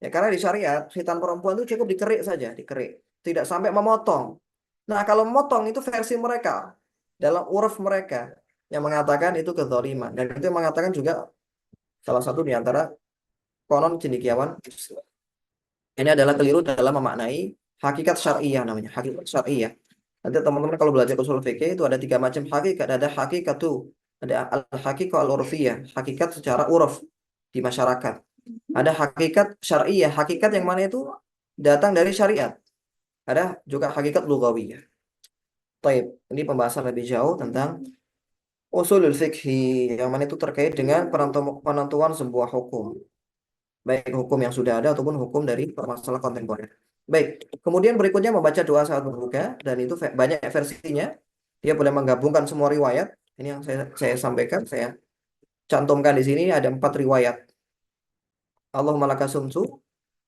Ya, karena di syariat, khitan perempuan itu cukup dikerik saja, dikerik. Tidak sampai memotong. Nah, kalau memotong itu versi mereka. Dalam uruf mereka. Yang mengatakan itu kezaliman. Dan itu yang mengatakan juga salah satu di antara konon cendekiawan. Ini adalah keliru dalam memaknai hakikat syariah namanya. Hakikat syariah. Nanti teman-teman kalau belajar usul fikih itu ada tiga macam hakikat. Ada hakikatu. Ada al-hakikat al-urfiyah. Hakikat secara uruf di masyarakat. Ada hakikat syariah, hakikat yang mana itu datang dari syariat. Ada juga hakikat lugawiyah. Taib. Ini pembahasan lebih jauh tentang usulul fikhi yang mana itu terkait dengan penentuan sebuah hukum. Baik hukum yang sudah ada ataupun hukum dari permasalahan kontemporer. Baik, kemudian berikutnya membaca doa saat berbuka dan itu banyak versinya. Dia boleh menggabungkan semua riwayat. Ini yang saya sampaikan, saya cantumkan di sini ada 4 riwayat. Allahumma laka sumtu.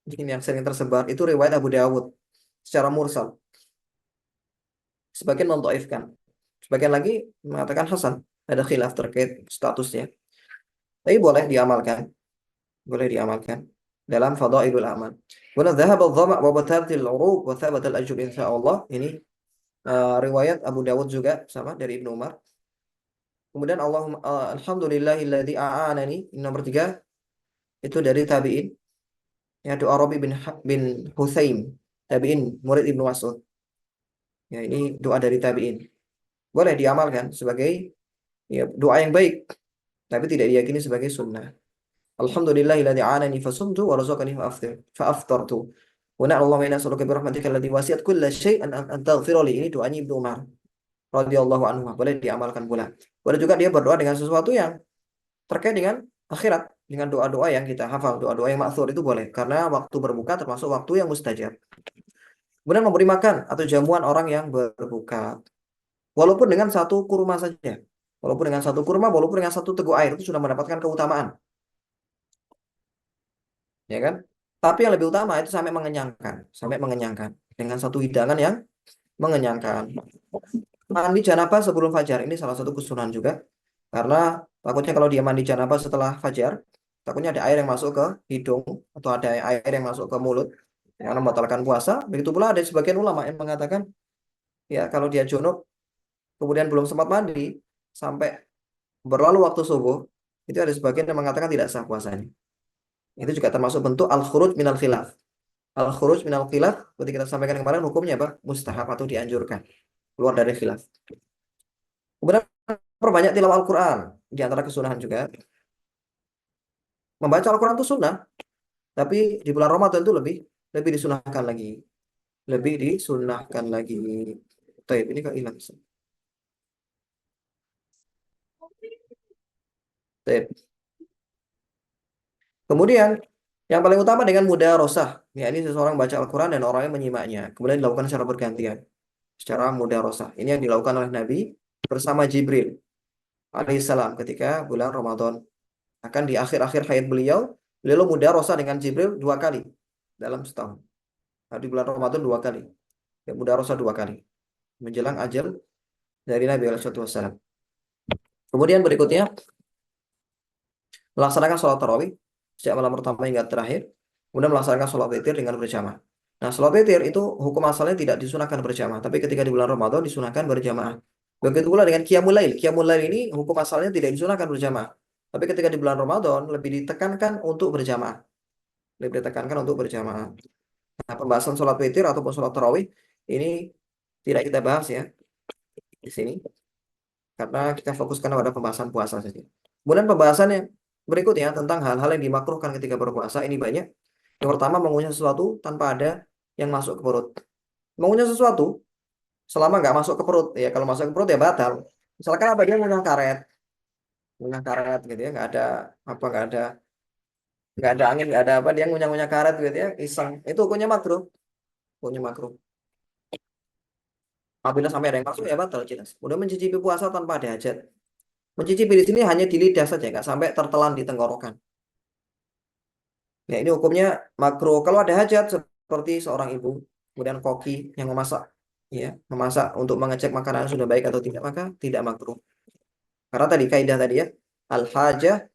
Ini yang sering tersebar itu riwayat Abu Dawud secara mursal. Sebagian mendhaifkan. Sebagian lagi mengatakan hasan. Ada khilaf terkait statusnya. Tapi boleh diamalkan. Boleh diamalkan dalam fadailul amal. Kemudian dhahaba adh-dhama' wa batatil 'uruq wa thabata al-ajr insyaallah. Ini riwayat Abu Dawud juga sama dari Ibnu Umar. Kemudian Allahumma alhamdulillahilladzi a'anani. Ini nomor 3 itu dari tabi'in. Ya doa Rabi bin Hutsaim, tabi'in murid Ibnu Mas'ud. Ya ini doa dari tabi'in. Boleh diamalkan sebagai ya, doa yang baik, tapi tidak diyakini sebagai sunnah. Alhamdulillahilladzi anani fasumtu wa razaqani fa aftartu. Wa na'ala Allahumma inna nas'aluka bi rahmatika allati wasi'at kulla syai'an an taghfira li. Ini doanya Ibnu Umar radhiyallahu anhu. Boleh diamalkan pula. Boleh juga dia berdoa dengan sesuatu yang terkait dengan akhirat, dengan doa-doa yang kita hafal, doa-doa yang ma'thur itu boleh karena waktu berbuka termasuk waktu yang mustajab. Kemudian memberi makan atau jamuan orang yang berbuka. Walaupun dengan satu kurma saja. Walaupun dengan satu kurma, walaupun dengan satu teguk air itu sudah mendapatkan keutamaan. Ya kan? Tapi yang lebih utama itu sampai mengenyangkan dengan satu hidangan yang mengenyangkan. Mandi janabah sebelum fajar ini salah satu kesunahan juga karena takutnya kalau dia mandi janabah setelah fajar, takutnya ada air yang masuk ke hidung atau ada air yang masuk ke mulut yang membatalkan puasa. Begitu pula ada sebagian ulama yang mengatakan ya kalau dia junub kemudian belum sempat mandi sampai berlalu waktu subuh, itu ada sebagian yang mengatakan tidak sah puasanya. Itu juga termasuk bentuk al-khuruj minal khilaf. Al-khuruj minal khilaf, seperti kita sampaikan kemarin, hukumnya apa? Mustahab atau dianjurkan. Keluar dari khilaf. Kemudian perbanyak tilawah Al-Quran. Di antara kesunahan juga. Membaca Al-Quran itu sunnah. Tapi di bulan Ramadan itu lebih disunahkan lagi. Lebih disunahkan lagi. Taib, ini kok hilang. Baik. Kemudian yang paling utama dengan mudarosah, yakni seseorang baca Al-Quran dan orangnya menyimaknya. Kemudian dilakukan secara bergantian, secara mudarosah. Ini yang dilakukan oleh Nabi bersama Jibril alaihissalam ketika bulan Ramadan. Akan di akhir-akhir hayat beliau, beliau mudarosah dengan Jibril 2 kali dalam setahun. Di bulan Ramadan 2 kali, ya, mudarosah 2 kali menjelang ajal dari Nabi alaihissalam. Kemudian berikutnya melaksanakan sholat tarawih sejak malam pertama hingga terakhir, kemudian melaksanakan sholat witir dengan berjamaah. Nah, sholat witir itu hukum asalnya tidak disunahkan berjamaah, tapi ketika di bulan Ramadan disunahkan berjamaah. Begitu pula dengan qiyamul lail. Qiyamul lail ini hukum asalnya tidak disunahkan berjamaah, tapi ketika di bulan Ramadan lebih ditekankan untuk berjamaah, lebih ditekankan untuk berjamaah. Nah, pembahasan sholat witir ataupun sholat tarawih ini tidak kita bahas ya di sini, karena kita fokuskan pada pembahasan puasa saja. Kemudian pembahasan yang berikutnya tentang hal-hal yang dimakruhkan ketika berpuasa ini banyak. Yang pertama, mengunyah sesuatu tanpa ada yang masuk ke perut. Mengunyah sesuatu selama nggak masuk ke perut, ya kalau masuk ke perut ya batal. Misalkan apa, dia ngunyah karet gitu ya, nggak ada apa, nggak ada angin, nggak ada apa, dia ngunyah-ngunyah karet gitu ya, iseng, itu hukumnya makruh, hukumnya makruh. Apabila sampai ada yang masuk ya batal jelas. Kemudian mencicipi puasa tanpa ada hajat. Mencicipi di sini hanya di lidah saja, nggak sampai tertelan di tenggorokan. Ya, ini hukumnya makruh. Kalau ada hajat seperti seorang ibu, kemudian koki yang memasak, ya, memasak untuk mengecek makanan sudah baik atau tidak, maka tidak makruh. Karena tadi kaidah tadi ya, al hajah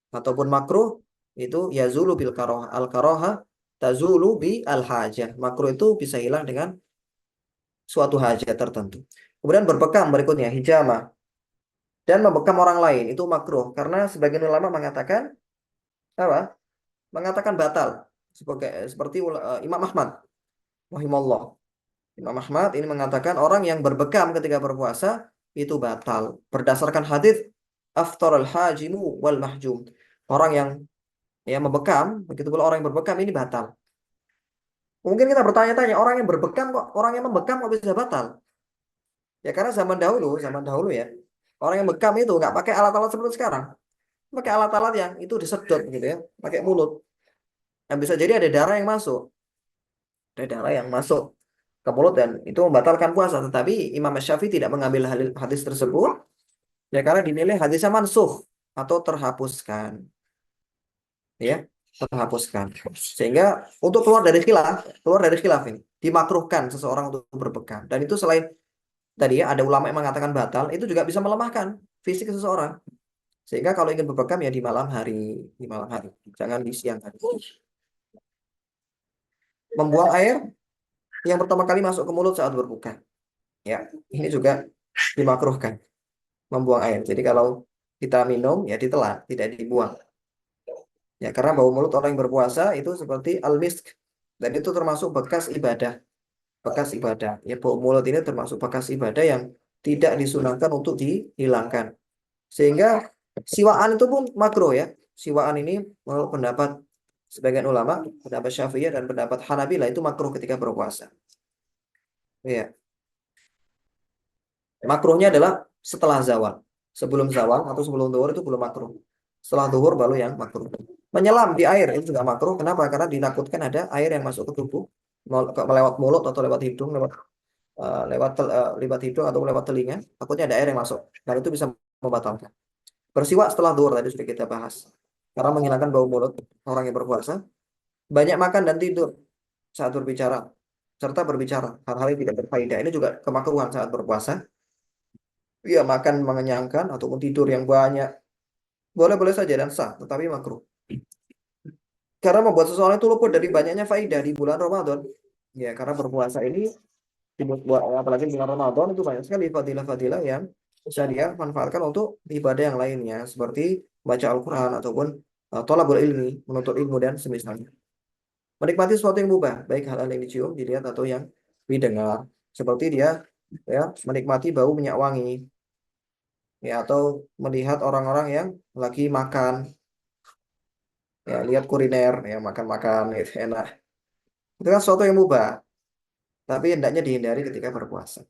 ataupun makruh itu yazulu bil karoha, al karoha tazulu bi al hajah. Makruh itu bisa hilang dengan suatu hajat tertentu. Kemudian berbekam berikutnya hijama dan membekam orang lain itu makruh karena sebagian ulama mengatakan apa? Mengatakan batal seperti Imam Ahmad rahimahullah. Imam Ahmad ini mengatakan orang yang berbekam ketika berpuasa itu batal berdasarkan hadis aftar al hajimu wal mahjum. Orang yang ya membekam, begitu pula orang yang berbekam ini batal. Mungkin kita bertanya-tanya, orang yang membekam kok bisa batal? Ya karena zaman dahulu ya, orang yang bekam itu nggak pakai alat-alat seperti sekarang, pakai alat-alat yang itu disedot gitu ya, pakai mulut. Yang bisa jadi ada darah yang masuk, ke mulut dan itu membatalkan puasa. Tetapi Imam Syafi'i tidak mengambil hadis tersebut, ya karena dinilai hadisnya mansuh atau terhapuskan, ya terhapuskan. Sehingga untuk keluar dari khilaf ini dimakruhkan seseorang untuk berbekam. Dan itu selain tadi ya ada ulama yang mengatakan batal, itu juga bisa melemahkan fisik seseorang. Sehingga kalau ingin berbekam ya di malam hari, jangan di siang hari. Membuang air yang pertama kali masuk ke mulut saat berbuka. Ya, ini juga dimakruhkan membuang air. Jadi kalau kita minum ya ditelan, tidak dibuang. Ya, karena bau mulut orang yang berpuasa itu seperti al-misk dan itu termasuk bekas ibadah, bekas ibadah. Ya, bau mulut ini termasuk bekas ibadah yang tidak disunahkan untuk dihilangkan. Sehingga siwaan itu pun makruh ya. Siwaan ini menurut pendapat sebagian ulama, pendapat Syafi'iyah dan pendapat Hanabilah itu makruh ketika berpuasa. Ya. Makruhnya adalah setelah zawal. Sebelum zawal atau sebelum zuhur itu belum makruh. Setelah zuhur baru yang makruh. Menyelam di air itu juga makruh. Kenapa? Karena ditakutkan ada air yang masuk ke tubuh melewat mulut atau lewat hidung, lewat hidung atau lewat telinga. Takutnya ada air yang masuk. Dan itu bisa membatalkan. Bersiwak setelah zuhur tadi sudah kita bahas. Karena menghilangkan bau mulut orang yang berpuasa. Banyak makan dan tidur saat berbicara serta berbicara hal-hal yang tidak berfaedah. Ini juga kemakruhan saat berpuasa. Ya makan mengenyangkan ataupun tidur yang banyak boleh-boleh saja dan sah, tetapi makruh. Karena membuat seseorang itu luput dari banyaknya faidah di bulan Ramadan. Ya, karena berpuasa ini apalagi di bulan Ramadan itu banyak sekali fadilah-fadilah yang bisa dia manfaatkan untuk ibadah yang lainnya seperti baca Al-Qur'an ataupun thalabul ilmi, menuntut ilmu dan semisalnya. Menikmati sesuatu yang mubah, baik hal-hal yang dicium, dilihat atau yang didengar. Seperti dia ya menikmati bau minyak wangi, ya atau melihat orang-orang yang lagi makan, ya lihat kuliner ya makan-makan gitu enak, itu kan sesuatu yang mubah tapi hendaknya dihindari ketika berpuasa.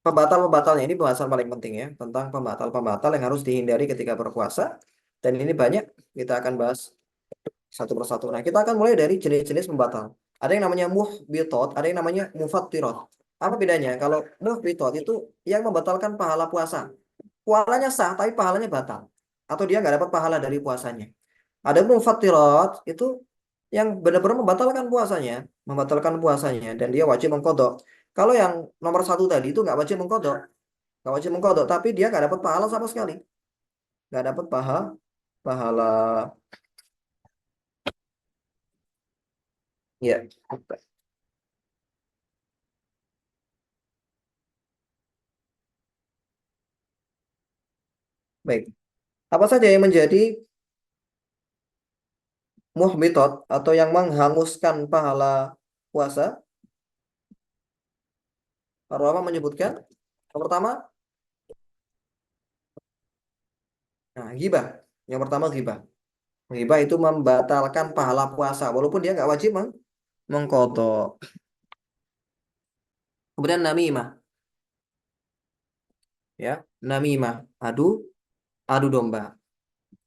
pembatal-pembatalnya ini pembahasan paling penting ya, tentang pembatal-pembatal yang harus dihindari ketika berpuasa. Dan ini banyak, kita akan bahas satu persatu. Nah, kita akan mulai dari jenis-jenis pembatal. Ada yang namanya muhbitot, ada yang namanya mufattirot. Apa bedanya? Kalau muhbitot itu yang membatalkan pahala puasa. Puasanya sah, tapi pahalanya batal. Atau dia nggak dapat pahala dari puasanya. Ada mufattirot, itu yang benar-benar membatalkan puasanya, dan dia wajib mengkodok. Kalau yang nomor satu tadi itu nggak wajib mengkodok, tapi dia nggak dapat pahala sama sekali, nggak dapat pahala. Ya, baik. Apa saja yang menjadi muhbitot atau yang menghanguskan pahala puasa? Para ulama menyebutkan yang pertama, nah, ghibah. Yang pertama ghibah. Ghibah itu membatalkan pahala puasa, walaupun dia nggak wajib mengkodok. Kemudian namimah, ya, namimah, adu adu domba,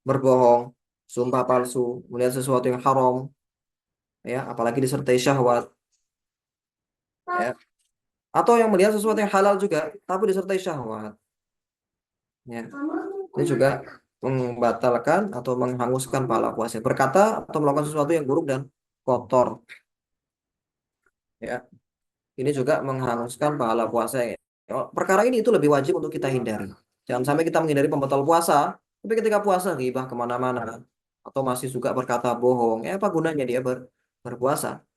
berbohong, sumpah palsu, melihat sesuatu yang haram, ya, apalagi disertai syahwat, ya, atau yang melihat sesuatu yang halal juga, tapi disertai syahwat, ya. Ini juga membatalkan atau menghanguskan pahala puasa. Berkata atau melakukan sesuatu yang buruk dan kotor, ya. Ini juga menghanguskan pahala puasa. Ya. Perkara ini itu lebih wajib untuk kita hindari. Jangan sampai kita menghindari pembatal puasa, tapi ketika puasa ghibah kemana-mana, atau masih suka berkata bohong. Ya, apa gunanya dia berpuasa?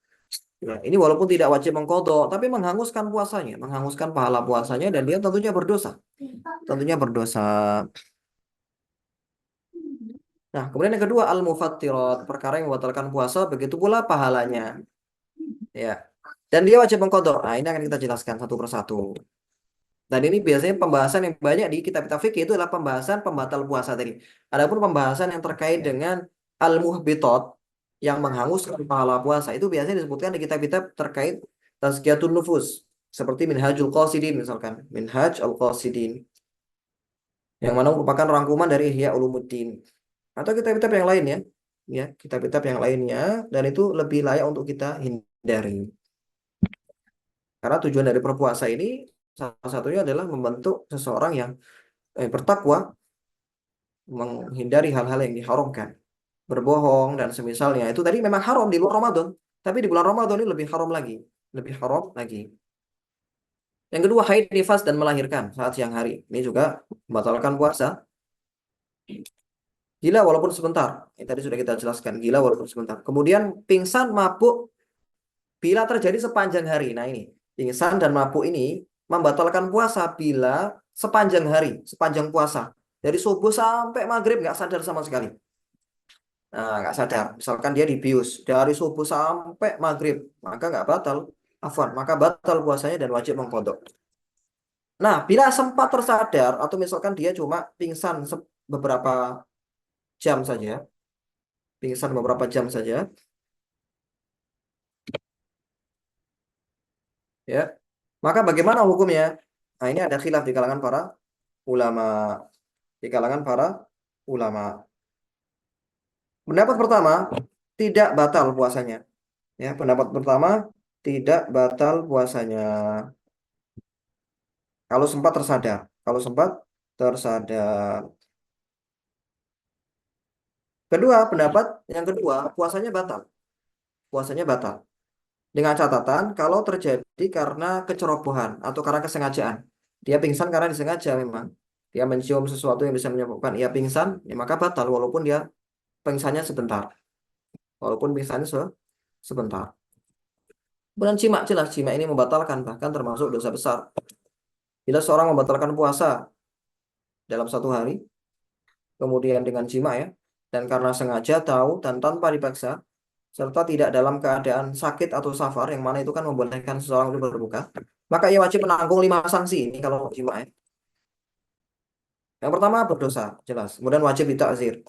Ya, ini walaupun tidak wajib mengkodok, tapi menghanguskan puasanya, menghanguskan pahala puasanya, dan dia tentunya berdosa. Tentunya berdosa. Nah, kemudian yang kedua, al-mufattirat, perkara yang membatalkan puasa, begitu pula pahalanya. Ya. Dan dia wajib mengkodok. Nah, ini akan kita jelaskan satu persatu. Dan ini biasanya pembahasan yang banyak di kitab-kitab fikih itu adalah pembahasan pembatal puasa tadi. Adapun pembahasan yang terkait dengan al-muhbitot, yang menghanguskan pahala puasa, itu biasanya disebutkan di kitab-kitab terkait tazkiyatun nufus, seperti Minhajul Qasidin misalkan, Minhaj al-Qasidin, yang mana merupakan rangkuman dari Ihya Ulumuddin, atau kitab-kitab yang lainnya, ya, kitab-kitab yang lainnya, dan itu lebih layak untuk kita hindari. Karena tujuan dari berpuasa ini salah satunya adalah membentuk seseorang yang bertakwa, menghindari hal-hal yang diharamkan, berbohong dan semisalnya. Itu tadi memang haram di luar Ramadan, tapi di bulan Ramadan ini lebih haram lagi, lebih haram lagi. Yang kedua, haid, nifas, dan melahirkan saat siang hari. Ini juga membatalkan puasa. Gila walaupun sebentar. Ini tadi sudah kita jelaskan, gila walaupun sebentar. Kemudian pingsan, mabuk bila terjadi sepanjang hari. Nah, ini pingsan dan mabuk ini membatalkan puasa bila sepanjang hari, sepanjang puasa. Dari subuh sampai maghrib nggak sadar sama sekali. Nah, nggak sadar. Misalkan dia dibius dari subuh sampai maghrib, maka nggak batal. Afwan, maka batal puasanya dan wajib mengkodok. Nah, bila sempat tersadar atau misalkan dia cuma pingsan beberapa jam saja, pingsan beberapa jam saja, ya, maka bagaimana hukumnya? Nah, ini ada khilaf di kalangan para ulama, di kalangan para ulama. Pendapat pertama, tidak batal puasanya. Ya, pendapat pertama, tidak batal puasanya. Kalau sempat tersadar, kalau sempat tersadar. Kedua, pendapat yang kedua, puasanya batal. Puasanya batal. Dengan catatan, kalau terjadi karena kecerobohan atau karena kesengajaan. Dia pingsan karena disengaja memang. Dia mencium sesuatu yang bisa menyebabkan ia pingsan, ya maka batal walaupun dia pingsannya sebentar. Walaupun pingsannya sebentar. Kemudian jima, jelas jima ini membatalkan, bahkan termasuk dosa besar. Bila seorang membatalkan puasa dalam satu hari, kemudian dengan jima ya, dan karena sengaja tahu dan tanpa dipaksa, serta tidak dalam keadaan sakit atau safar, yang mana itu kan membolehkan seseorang untuk berbuka, maka ia wajib menanggung 5 sanksi ini kalau jima ya. Yang pertama berdosa, jelas. Kemudian wajib ditakzir.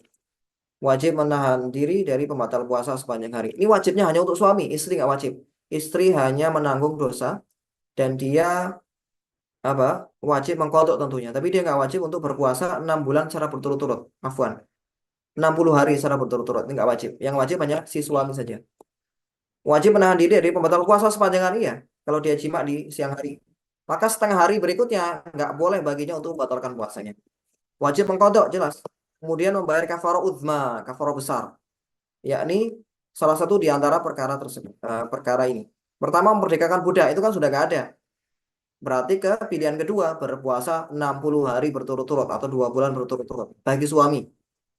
Wajib menahan diri dari pembatal puasa sepanjang hari. Ini wajibnya hanya untuk suami, istri nggak wajib. Istri hanya menanggung dosa dan dia apa wajib mengkodok tentunya, tapi dia nggak wajib untuk berpuasa 6 bulan secara berturut-turut. Afwan, 60 hari secara berturut-turut ini nggak wajib. Yang wajib hanya si suami saja. Wajib menahan diri dari pembatal puasa sepanjang hari ya. Kalau dia jima di siang hari, maka setengah hari berikutnya nggak boleh baginya untuk membatalkan puasanya. Wajib mengkodok jelas. Kemudian membayar kafarah uzma, kafarah besar, yakni salah satu di antara perkara tersebut, perkara ini. Pertama, memerdekakan budak itu kan sudah nggak ada. Berarti ke pilihan kedua, berpuasa 60 hari berturut-turut atau 2 bulan berturut-turut bagi suami.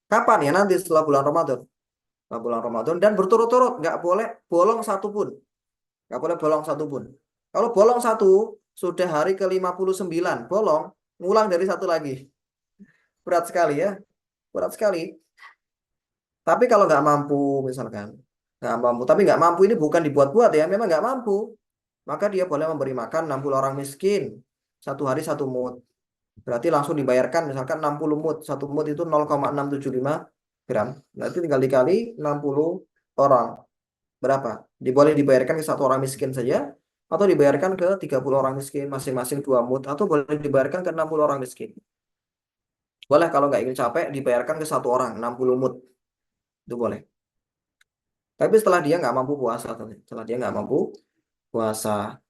Kapan ya? Nanti setelah bulan Ramadan. Setelah bulan Ramadan dan berturut-turut, nggak boleh bolong satu pun. Nggak boleh bolong satu pun. Kalau bolong satu, sudah hari ke-59 bolong, ngulang dari satu lagi. Berat sekali ya, berat sekali. Tapi kalau nggak mampu, misalkan, nggak mampu, tapi nggak mampu ini bukan dibuat-buat ya, memang nggak mampu. Maka dia boleh memberi makan 60 orang miskin. Satu hari satu mut. Berarti langsung dibayarkan misalkan 60 mut. Satu mut itu 0,675 gram. Berarti tinggal dikali 60 orang. Berapa? Boleh dibayarkan ke satu orang miskin saja. Atau dibayarkan ke 30 orang miskin. Masing-masing 2 mut. Atau boleh dibayarkan ke 60 orang miskin. Boleh kalau nggak ingin capek dibayarkan ke satu orang 60 mut. Itu boleh. Tapi setelah dia nggak mampu puasa. Setelah dia nggak mampu puasa.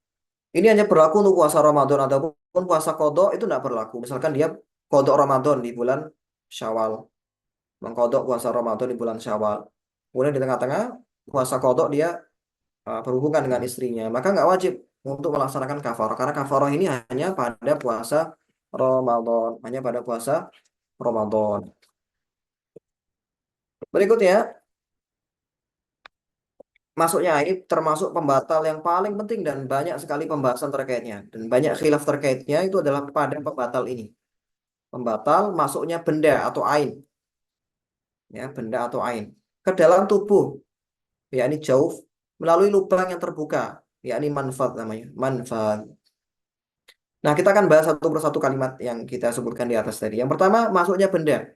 Ini hanya berlaku untuk puasa Ramadan ataupun puasa kodok itu tidak berlaku. Misalkan dia kodok Ramadan di bulan Syawal, mengkodok puasa Ramadan di bulan Syawal. Kemudian di tengah-tengah puasa kodok dia berhubungan dengan istrinya, maka nggak wajib untuk melaksanakan kafarah karena kafarah ini hanya pada puasa Ramadan, hanya pada puasa Ramadan. Berikutnya, masuknya ini termasuk pembatal yang paling penting dan banyak sekali pembahasan terkaitnya dan banyak khilaf terkaitnya itu adalah pada pembatal ini. Pembatal masuknya benda atau ain, ya benda atau ain ke dalam tubuh, yakni jauh melalui lubang yang terbuka, yakni manfaat namanya, manfaat. Nah, kita akan bahas satu persatu kalimat yang kita sebutkan di atas tadi. Yang pertama, masuknya benda.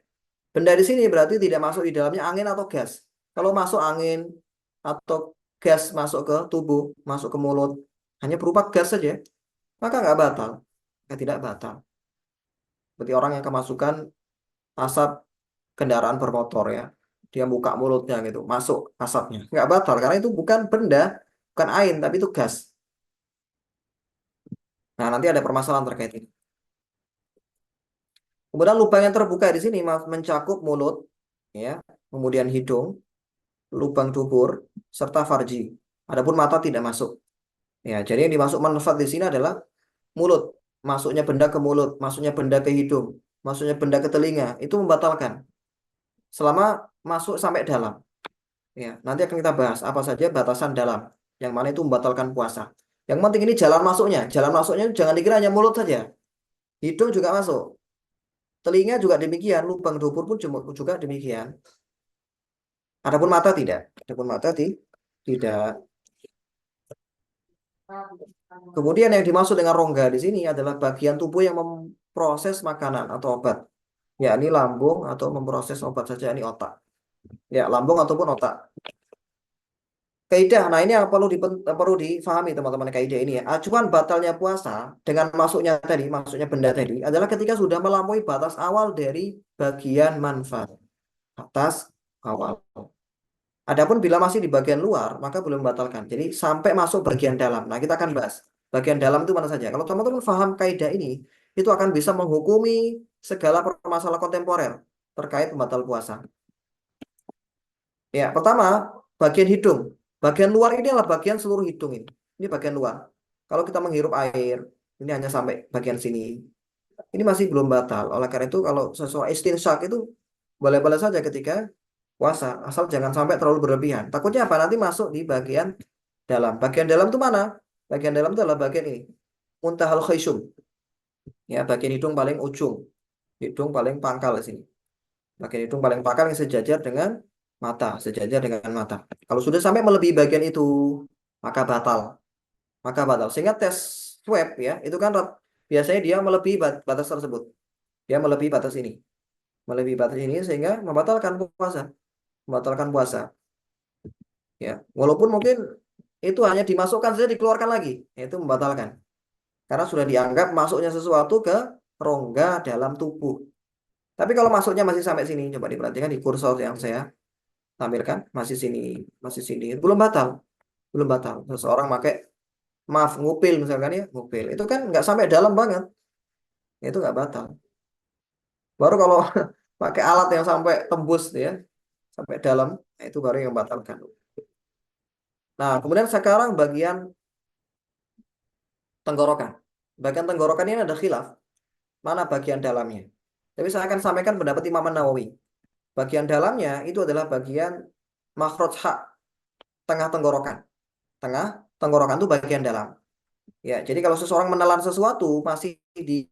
Benda di sini berarti tidak masuk di dalamnya angin atau gas. Kalau masuk angin atau gas masuk ke tubuh, masuk ke mulut, hanya berupa gas saja, maka nggak batal, tidak batal. Berarti orang yang kemasukan asap kendaraan bermotor ya, dia buka mulutnya gitu masuk asapnya nggak batal karena itu bukan benda, bukan ain tapi itu gas. Nah, nanti ada permasalahan terkait ini. Kemudian lubang yang terbuka di sini mencakup mulut ya, kemudian hidung, lubang dubur serta farji. Adapun mata tidak masuk ya. Jadi yang dimasuk manfaat di sini adalah mulut, masuknya benda ke mulut, masuknya benda ke hidung, masuknya benda ke telinga itu membatalkan selama masuk sampai dalam. Ya, nanti akan kita bahas apa saja batasan dalam, yang mana itu membatalkan puasa. Yang penting ini jalan masuknya. Jalan masuknya jangan dikira hanya mulut saja. Hidung juga masuk. Telinga juga demikian. Lubang dubur pun juga demikian. Adapun mata tidak. Adapun mata tidak. Kemudian yang dimaksud dengan rongga di sini adalah bagian tubuh yang memproses makanan atau obat. Yakni lambung atau memproses obat saja, ini otak. Ya, lambung ataupun otak. Kaidah, nah ini yang perlu difahami teman-teman kaidah ini ya. Acuan batalnya puasa dengan masuknya benda tadi adalah ketika sudah melampaui batas awal dari bagian manfaat. Batas awal. Adapun bila masih di bagian luar, maka belum membatalkan. Jadi sampai masuk bagian dalam. Nah, kita akan bahas. Bagian dalam itu mana saja. Kalau teman-teman paham kaidah ini, itu akan bisa menghukumi segala permasalahan kontemporer terkait pembatal puasa. Ya, pertama, bagian hidung. Bagian luar ini adalah bagian seluruh hidung ini. Ini bagian luar. Kalau kita menghirup air, ini hanya sampai bagian sini. Ini masih belum batal. Oleh karena itu, kalau sesuai istinsyak itu boleh-boleh saja ketika puasa, asal jangan sampai terlalu berlebihan. Takutnya apa? Nanti masuk di bagian dalam. Bagian dalam itu mana? Bagian dalam itu adalah bagian ini. Muntahal khaysum. Ya, bagian hidung paling ujung. Hidung paling pangkal di sini. Bagian hidung paling pangkal yang sejajar dengan mata, sejajar dengan mata. Kalau sudah sampai melebihi bagian itu, maka batal. Maka batal. Sehingga tes swab ya, itu kan biasanya dia melebihi batas tersebut. Dia melebihi batas ini. Melebihi batas ini sehingga membatalkan puasa. Membatalkan puasa. Ya, walaupun mungkin itu hanya dimasukkan saja dikeluarkan lagi, itu membatalkan. karena sudah dianggap masuknya sesuatu ke rongga dalam tubuh. Tapi kalau masuknya masih sampai sini, coba diperhatikan di kursor yang saya tampilkan, masih sini, belum batal, belum batal. Seseorang pakai, maaf, ngupil misalkan ya, ngupil, itu kan nggak sampai dalam banget, itu nggak batal. Baru kalau pakai alat yang sampai tembus ya, sampai dalam, nah itu baru yang batalkan. Nah, kemudian sekarang bagian tenggorokan. Bagian tenggorokan ini ada khilaf, mana bagian dalamnya. Tapi saya akan sampaikan pendapat Imam Nawawi. Bagian dalamnya itu adalah bagian makhraj hak, tengah tenggorokan. Tengah tenggorokan itu bagian dalam. Ya, jadi kalau seseorang menelan sesuatu masih di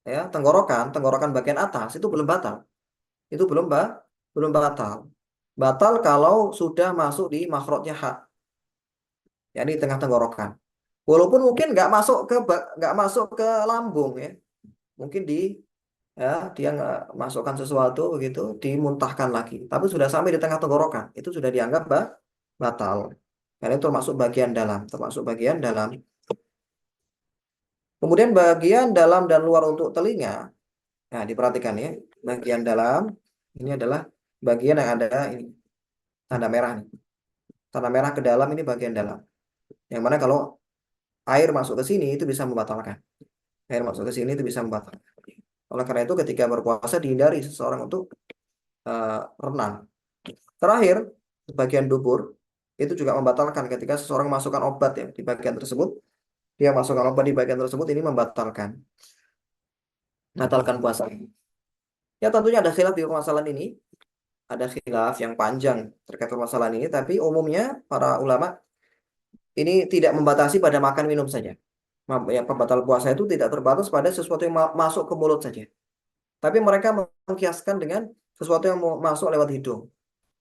ya tenggorokan, tenggorokan bagian atas itu belum batal. Itu belum batal. Batal kalau sudah masuk di makhrajnya hak, yakni tengah tenggorokan. Walaupun mungkin nggak masuk ke lambung ya, mungkin ya dia nggak masukkan sesuatu begitu, dimuntahkan lagi. Tapi sudah sampai di tengah tenggorokan, itu sudah dianggap batal. Karena itu termasuk bagian dalam, termasuk bagian dalam. Kemudian bagian dalam dan luar untuk telinga. Nah, diperhatikan ya, bagian dalam ini adalah bagian yang ada ini tanda merah nih. Tanda merah ke dalam ini bagian dalam. Yang mana kalau air masuk ke sini itu bisa membatalkan. Air masuk ke sini itu bisa membatalkan. Oleh karena itu ketika berpuasa dihindari seseorang untuk renang. Terakhir, bagian dubur itu juga membatalkan ketika seseorang masukkan obat ya di bagian tersebut. Dia masukkan obat di bagian tersebut, ini membatalkan puasa. Ya tentunya ada khilaf di permasalahan ini. Ada khilaf yang panjang terkait permasalahan ini, tapi umumnya para ulama ini tidak membatasi pada makan minum saja. Ya, pembatal puasa itu tidak terbatas pada sesuatu yang masuk ke mulut saja. Tapi mereka mengkiaskan dengan sesuatu yang masuk lewat hidung.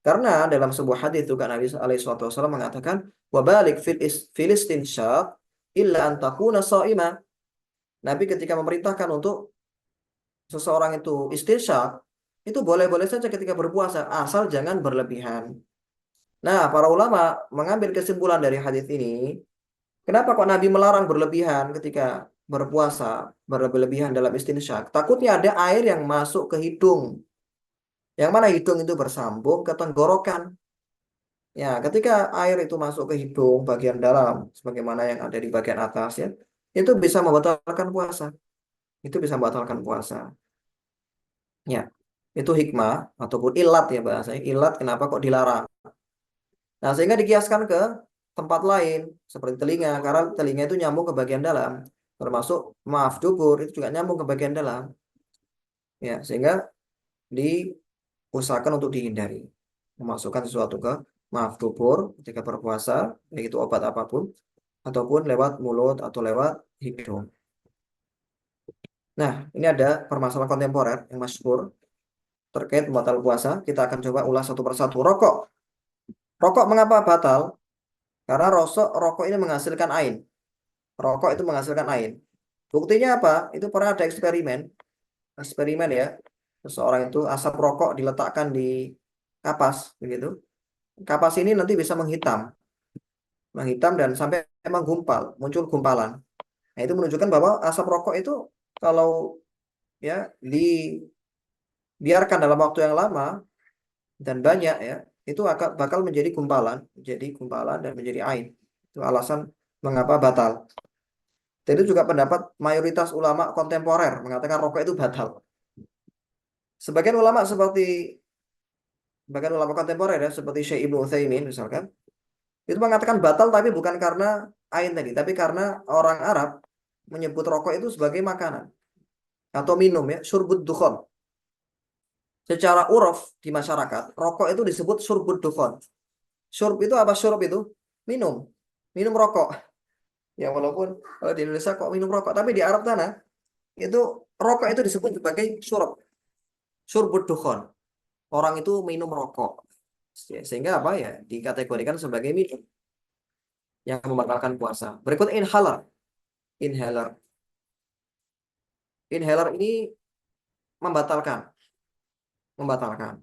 Karena dalam sebuah hadis juga Nabi SAW mengatakan, wabalik fil istinsyaq illa an takuna sha'ima. Nabi ketika memerintahkan untuk seseorang itu istinsyak, itu boleh-boleh saja ketika berpuasa, asal jangan berlebihan. Nah, para ulama mengambil kesimpulan dari hadis ini, kenapa kok Nabi melarang berlebihan ketika berpuasa, berlebihan dalam istinsyak? Takutnya ada air yang masuk ke hidung, yang mana hidung itu bersambung ke tenggorokan. Ya, ketika air itu masuk ke hidung bagian dalam, sebagaimana yang ada di bagian atas ya, itu bisa membatalkan puasa. Itu bisa membatalkan puasa. Ya, itu hikmah ataupun ilat ya bahasanya. Ilat kenapa kok dilarang? Nah, sehingga dikiaskan ke tempat lain seperti telinga, karena telinga itu nyambung ke bagian dalam. Termasuk maaf dubur itu juga nyambung ke bagian dalam. Ya, sehingga diusahakan untuk dihindari memasukkan sesuatu ke maaf dubur ketika berpuasa, yaitu obat apapun ataupun lewat mulut atau lewat hidung. Nah, ini ada permasalahan kontemporer yang masyhur terkait batal puasa. Kita akan coba ulas satu persatu. Rokok. Rokok mengapa batal? Karena rokok ini menghasilkan ain. Rokok itu menghasilkan ain. Buktinya apa? Itu pernah ada eksperimen. Eksperimen ya. Seseorang itu asap rokok diletakkan di kapas, begitu. Kapas ini nanti bisa menghitam dan sampai menggumpal, muncul gumpalan. Nah, itu menunjukkan bahwa asap rokok itu kalau ya dibiarkan dalam waktu yang lama dan banyak ya, itu akan bakal menjadi gumpalan dan menjadi ain. Itu alasan mengapa batal. Dan itu juga pendapat mayoritas ulama kontemporer mengatakan rokok itu batal. Sebagian ulama sebagian ulama kontemporer ya, seperti Syekh Ibnu Utsaimin misalkan, itu mengatakan batal tapi bukan karena ain tadi, tapi karena orang Arab menyebut rokok itu sebagai makanan atau minum ya, syurbud dukhon. Secara uruf di masyarakat, rokok itu disebut syurbud dukhon. Syurb itu apa? Syurb itu minum, minum rokok. Ya walaupun di Indonesia kok minum rokok, tapi di Arab sana itu rokok itu disebut sebagai syurb, syurbud dukhon. Orang itu minum rokok. Sehingga apa ya? Dikategorikan sebagai minum yang membatalkan puasa. Berikut inhaler. Inhaler. Inhaler ini membatalkan, membatalkan.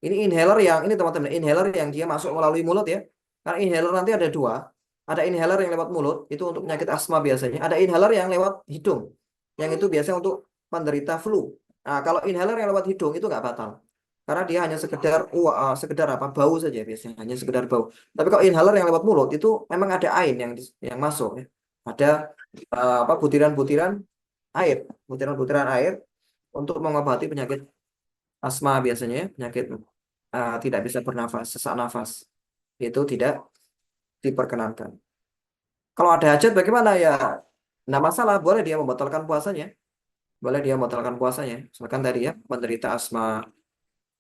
Ini inhaler yang ini teman-teman, inhaler yang dia masuk melalui mulut ya. Karena inhaler nanti ada dua. Ada inhaler yang lewat mulut, itu untuk penyakit asma biasanya. Ada inhaler yang lewat hidung, yang itu biasanya untuk penderita flu. Nah, kalau inhaler yang lewat hidung itu nggak batal. Karena dia hanya sekedar apa bau saja biasanya, hanya sekedar bau. Tapi kalau inhaler yang lewat mulut itu memang ada ain yang masuk ya. Ada apa butiran-butiran air, butiran-butiran air untuk mengobati penyakit asma biasanya, ya, penyakit tidak bisa bernafas, sesak nafas. Itu tidak diperkenankan. Kalau ada hajat bagaimana ya? Nah masalah, boleh dia membatalkan puasanya. Boleh dia membatalkan puasanya. Misalkan tadi ya, menderita asma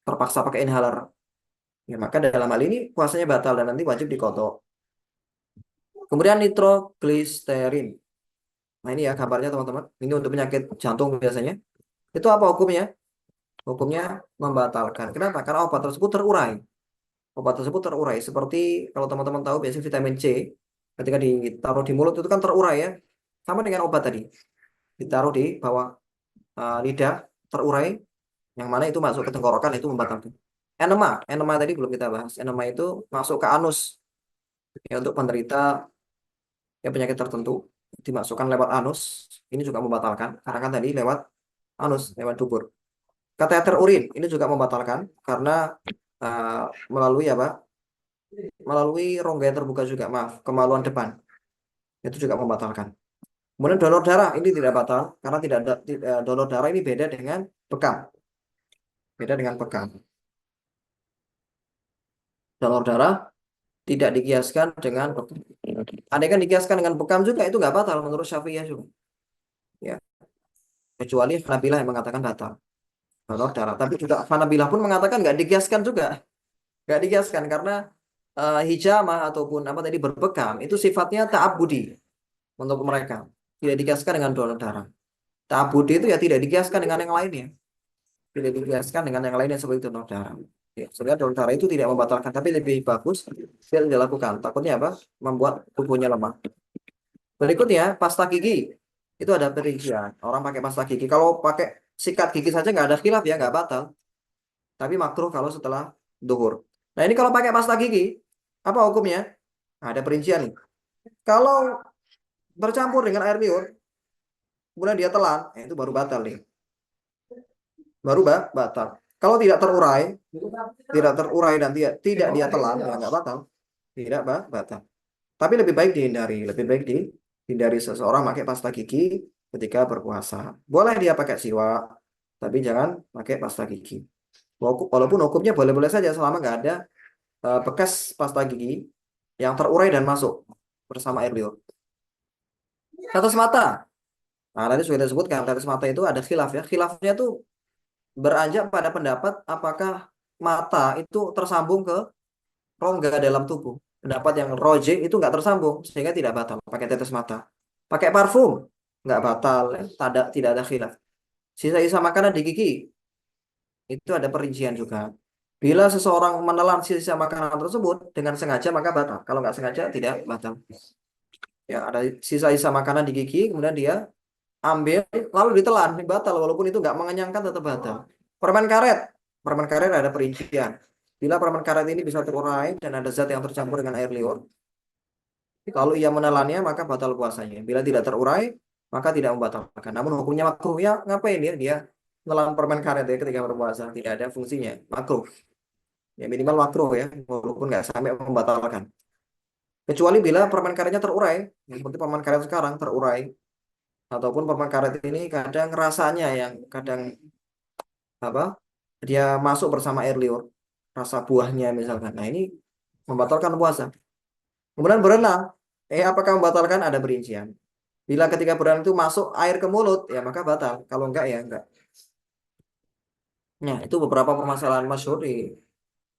terpaksa pakai inhaler. Ya, maka dalam hal ini puasanya batal dan nanti wajib dikodok. Kemudian nitrogliserin. Nah ini ya kabarnya teman-teman. Ini untuk penyakit jantung biasanya. Itu apa hukumnya? Hukumnya membatalkan. Kenapa? Karena obat tersebut terurai. Obat tersebut terurai. Seperti kalau teman-teman tahu biasanya vitamin C. Ketika ditaruh di mulut itu kan terurai ya. Sama dengan obat tadi. Ditaruh di bawah lidah, terurai. Yang mana itu masuk ke tenggorokan itu membatalkan. Enema tadi belum kita bahas. Enema itu masuk ke anus. Ya, untuk penderita ya, penyakit tertentu dimasukkan lewat anus. Ini juga membatalkan. Karena kan tadi lewat anus, lewat dubur. Kateter urin ini juga membatalkan karena melalui apa? Melalui rongga yang terbuka juga, maaf, kemaluan depan. Itu juga membatalkan. Kemudian donor darah ini tidak batal karena tidak ada donor darah ini beda dengan bekam. Beda dengan bekam. Donor darah tidak dikiaskan dengan bekam. Andai kan dikiaskan dengan bekam juga itu nggak batal menurut Syafi'iyah juga. Ya, kecuali Hanabilah yang mengatakan batal donor darah. Tapi juga Hanabilah pun mengatakan nggak dikiaskan juga. Nggak dikiaskan karena hijamah ataupun apa tadi berbekam itu sifatnya ta'abudi untuk mereka. Tidak dikiaskan dengan donor darah. Ta'abudi itu ya tidak dikiaskan dengan yang lainnya. Tidak dikiaskan dengan yang lainnya seperti donor darah. Ya, sebenarnya donor darah itu tidak membatalkan, tapi lebih bagus tidak dilakukan. Takutnya apa? Membuat tubuhnya lemah. Berikutnya, pasta gigi. Itu ada perincian. Orang pakai pasta gigi. Kalau pakai sikat gigi saja nggak ada khilaf ya, nggak batal. Tapi makruh kalau setelah duhur. Nah ini kalau pakai pasta gigi, apa hukumnya? Nah, ada perincian nih. Kalau bercampur dengan air liur, kemudian dia telan, itu baru batal nih. Baru batal. Kalau tidak terurai dan tidak dia telan, ya nggak batal. Tidak batal. Tapi lebih baik dihindari. Lebih baik dihindari seseorang pakai pasta gigi ketika berpuasa. Boleh dia pakai siwak, tapi jangan pakai pasta gigi. Walaupun hukumnya boleh-boleh saja selama nggak ada bekas pasta gigi yang terurai dan masuk bersama air liur. Tetes mata. Nah, tadi sudah disebutkan tetes mata itu ada khilaf ya. Khilafnya tuh beranjak pada pendapat apakah mata itu tersambung ke rongga dalam tubuh. Pendapat yang roje itu nggak tersambung sehingga tidak batal pakai tetes mata. Pakai parfum nggak batal, ya. Tidak ada khilaf. Sisa-sisa makanan di gigi itu ada perincian juga. Bila seseorang menelan sisa makanan tersebut dengan sengaja maka batal. Kalau nggak sengaja tidak batal. Ya ada sisa-sisa makanan di gigi kemudian dia ambil lalu ditelan batal walaupun itu nggak mengenyangkan tetap batal. Permen karet ada perincian. Bila permen karet ini bisa terurai dan ada zat yang tercampur dengan air liur, kalau ia menelannya maka batal puasanya. Bila tidak terurai maka tidak membatalkan. Namun hukumnya makruh ya ngapain dia menelan permen karet ya ketika berpuasa tidak ada fungsinya makruh. Ya minimal makruh ya walaupun nggak sampai membatalkan. Kecuali bila permen karetnya terurai, ya, seperti permen karet sekarang terurai ataupun permen karet ini kadang rasanya yang kadang apa dia masuk bersama air liur rasa buahnya misalkan nah ini membatalkan puasa. Kemudian berenang apakah membatalkan ada perincian. Bila ketika berenang itu masuk air ke mulut ya maka batal, kalau enggak ya enggak. Nah itu beberapa permasalahan masyhur di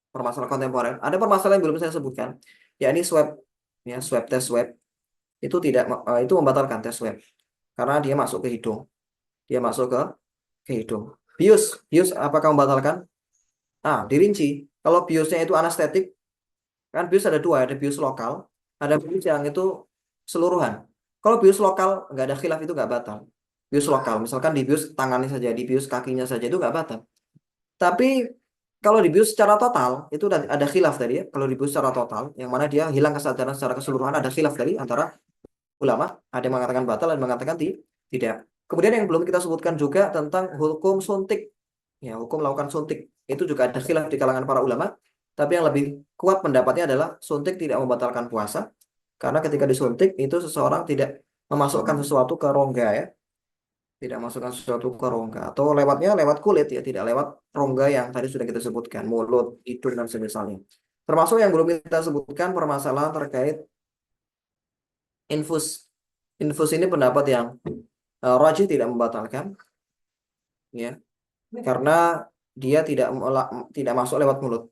permasalahan kontemporer. Ada permasalahan yang belum saya sebutkan yakni swab ya tes swab itu tidak itu membatalkan tes swab karena dia masuk ke hidung. Dia masuk ke hidung. Bius apakah membatalkan? Dirinci. Kalau biusnya itu anestetik, kan bius ada dua, ada bius lokal, ada bius yang itu seluruhan. Kalau bius lokal nggak ada khilaf itu nggak batal. Bius lokal, misalkan di bius tangannya saja, di bius kakinya saja itu nggak batal. Tapi kalau dibius secara total itu ada khilaf tadi ya. Kalau dibius secara total, yang mana dia hilang kesadaran secara keseluruhan, ada khilaf tadi antara ulama. Ada yang mengatakan batal dan mengatakan tidak. Kemudian yang belum kita sebutkan juga tentang hukum suntik. Ya, hukum melakukan suntik. Itu juga ada khilaf di kalangan para ulama. Tapi yang lebih kuat pendapatnya adalah suntik tidak membatalkan puasa. Karena ketika disuntik itu seseorang tidak memasukkan sesuatu ke rongga ya. Tidak masukkan sesuatu ke rongga. Atau lewatnya lewat kulit ya. Tidak lewat rongga yang tadi sudah kita sebutkan. Mulut, hidung, dan semisalnya. Termasuk yang belum kita sebutkan permasalahan terkait infus. Infus ini pendapat yang rajih tidak membatalkan. Ya, karena dia tidak masuk lewat mulut,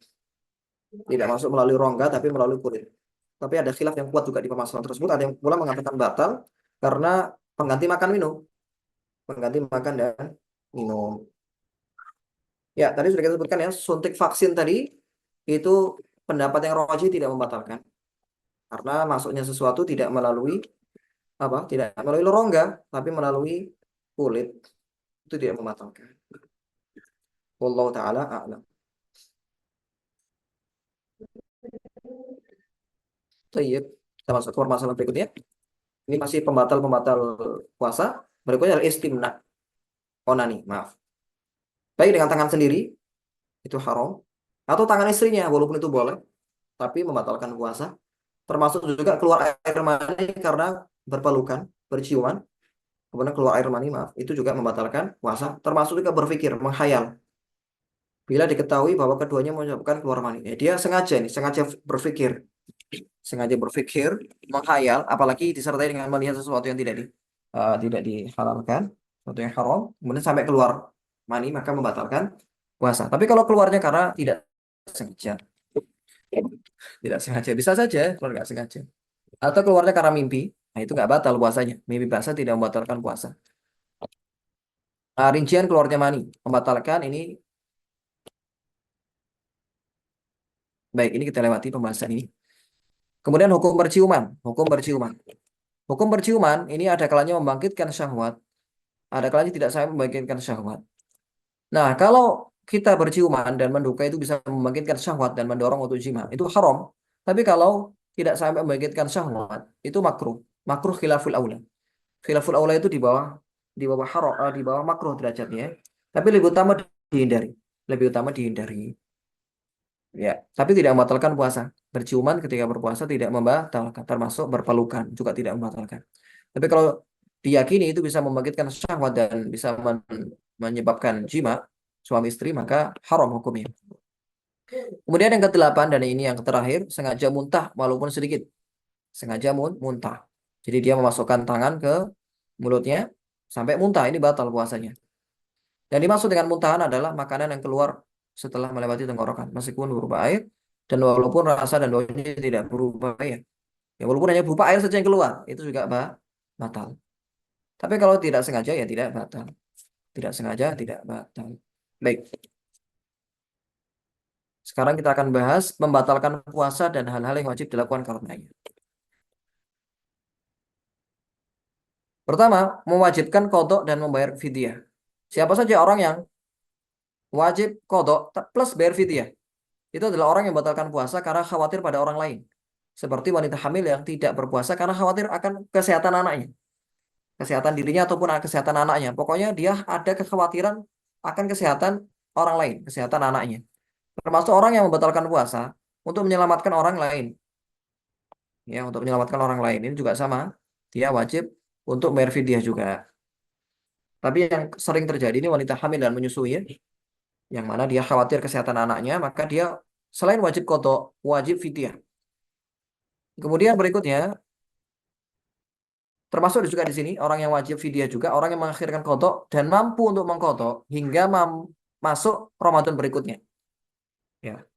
tidak masuk melalui rongga tapi melalui kulit. Tapi ada khilaf yang kuat juga di permasalahan tersebut. Ada yang pula mengatakan batal karena pengganti makan minum, pengganti makan dan minum. Ya, tadi sudah kita sebutkan ya, suntik vaksin tadi itu pendapat yang rajih tidak membatalkan karena masuknya sesuatu tidak melalui apa? Tidak melalui rongga tapi melalui kulit, itu tidak membatalkan. Wallahu taala a'lam. Tayyib. Kita masuk ke permasalahan berikutnya. Ini masih pembatal-pembatal puasa. Berikutnya adalah istimna, onani, maaf. Baik dengan tangan sendiri, itu haram. Atau tangan istrinya, walaupun itu boleh, tapi membatalkan puasa. Termasuk juga keluar air mani karena berpelukan, berciuman. Kemudian keluar air mani, maaf. Itu juga membatalkan puasa. Termasuk juga berpikir, menghayal. Bila diketahui bahwa keduanya menyebabkan keluar mani. Ya, dia sengaja nih, sengaja berpikir, menghayal, apalagi disertai dengan melihat sesuatu yang tidak dihalalkan, sesuatu yang haram, kemudian sampai keluar mani maka membatalkan puasa. Tapi kalau keluarnya karena sengaja, tidak sengaja bisa saja kalau nggak sengaja. Atau keluarnya karena mimpi, nah itu nggak batal puasanya. Mimpi basah tidak membatalkan puasa. Nah, rincian keluarnya mani membatalkan ini. Baik, ini kita lewati pembahasan ini. Kemudian hukum berciuman. Hukum berciuman ini ada kalanya membangkitkan syahwat, ada kalanya tidak sampai membangkitkan syahwat. Nah, kalau kita berciuman dan menduga itu bisa membangkitkan syahwat dan mendorong untuk jima, itu haram. Tapi kalau tidak sampai membangkitkan syahwat, itu makruh. Makruh khilaful aula. Khilaful aula itu di bawah haram, di bawah makruh derajatnya. Tapi lebih utama dihindari. Lebih utama dihindari. Ya, tapi tidak membatalkan puasa. Berciuman ketika berpuasa tidak membatalkan, termasuk berpelukan juga tidak membatalkan. Tapi kalau diyakini itu bisa membangkitkan syahwat dan bisa menyebabkan jima suami istri, maka haram hukumnya. Kemudian yang kedelapan dan ini yang terakhir, sengaja muntah walaupun sedikit. Sengaja muntah. Jadi dia memasukkan tangan ke mulutnya sampai muntah, ini batal puasanya. Yang dimaksud dengan muntahan adalah makanan yang keluar setelah melewati tenggorokan, meskipun berupa air dan walaupun rasa dan baunya tidak berubah ya. Ya walaupun hanya berupa air saja yang keluar, itu juga batal. Tapi kalau tidak sengaja ya tidak batal. Tidak sengaja tidak batal. Baik. Sekarang kita akan bahas membatalkan puasa dan hal-hal yang wajib dilakukan karenanya. Pertama, mewajibkan qadha dan membayar fidyah. Siapa saja orang yang wajib qadha plus bayar fidyah? Itu adalah orang yang membatalkan puasa karena khawatir pada orang lain. Seperti wanita hamil yang tidak berpuasa karena khawatir akan kesehatan anaknya. Kesehatan dirinya ataupun kesehatan anaknya. Pokoknya dia ada kekhawatiran akan kesehatan orang lain, kesehatan anaknya. Termasuk orang yang membatalkan puasa untuk menyelamatkan orang lain. Ya, untuk menyelamatkan orang lain. Ini juga sama. Dia wajib untuk bayar fidyah juga. Tapi yang sering terjadi ini wanita hamil dan menyusui ya, yang mana dia khawatir kesehatan anaknya, maka dia selain wajib qadha, wajib fidyah. Kemudian berikutnya, termasuk juga di sini orang yang wajib fidyah juga orang yang mengakhirkan qadha dan mampu untuk mengqadha hingga masuk Ramadan berikutnya. Ya,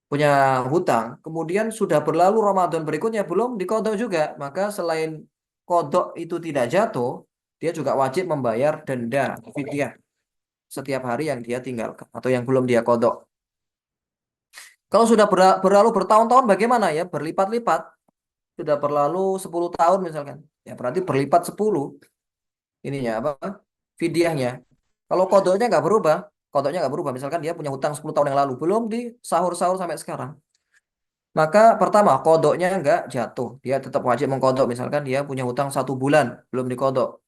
punya hutang, kemudian sudah berlalu Ramadan berikutnya belum diqadha juga, maka selain qadha itu tidak jatuh, dia juga wajib membayar denda fidyah setiap hari yang dia tinggalkan atau yang belum dia qadha. Kalau sudah berlalu bertahun-tahun bagaimana ya? Berlipat-lipat. Sudah berlalu 10 tahun misalkan. Ya berarti berlipat 10 ininya apa? Fidyahnya. Kalau qadanya nggak berubah, kodoknya nggak berubah. Misalkan dia punya hutang 10 tahun yang lalu, belum di sahur-sahur sampai sekarang. Maka pertama, kodoknya nggak jatuh. Dia tetap wajib mengkodok. Misalkan dia punya hutang 1 bulan, belum dikodok.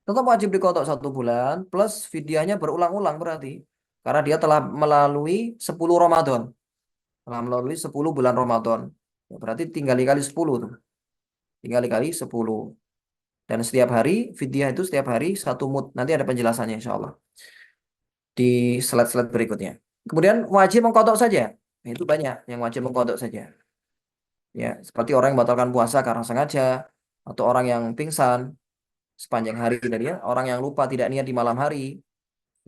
Tetap wajib dikodok 1 bulan, plus fidyahnya berulang-ulang berarti. Karena dia telah melalui 10 Ramadan. Telah melalui 10 bulan Ramadan. Ya, berarti tinggal dikali 10 tuh. Tinggal dikali 10. Dan setiap hari, fidyah itu setiap hari 1 mud. Nanti ada penjelasannya insya Allah. Di slide-slide berikutnya. Kemudian wajib mengkodok saja. Nah, itu banyak yang wajib mengkodok saja. Ya, seperti orang yang batalkan puasa karena sengaja, atau orang yang pingsan sepanjang hari tadi ya, orang yang lupa tidak niat di malam hari,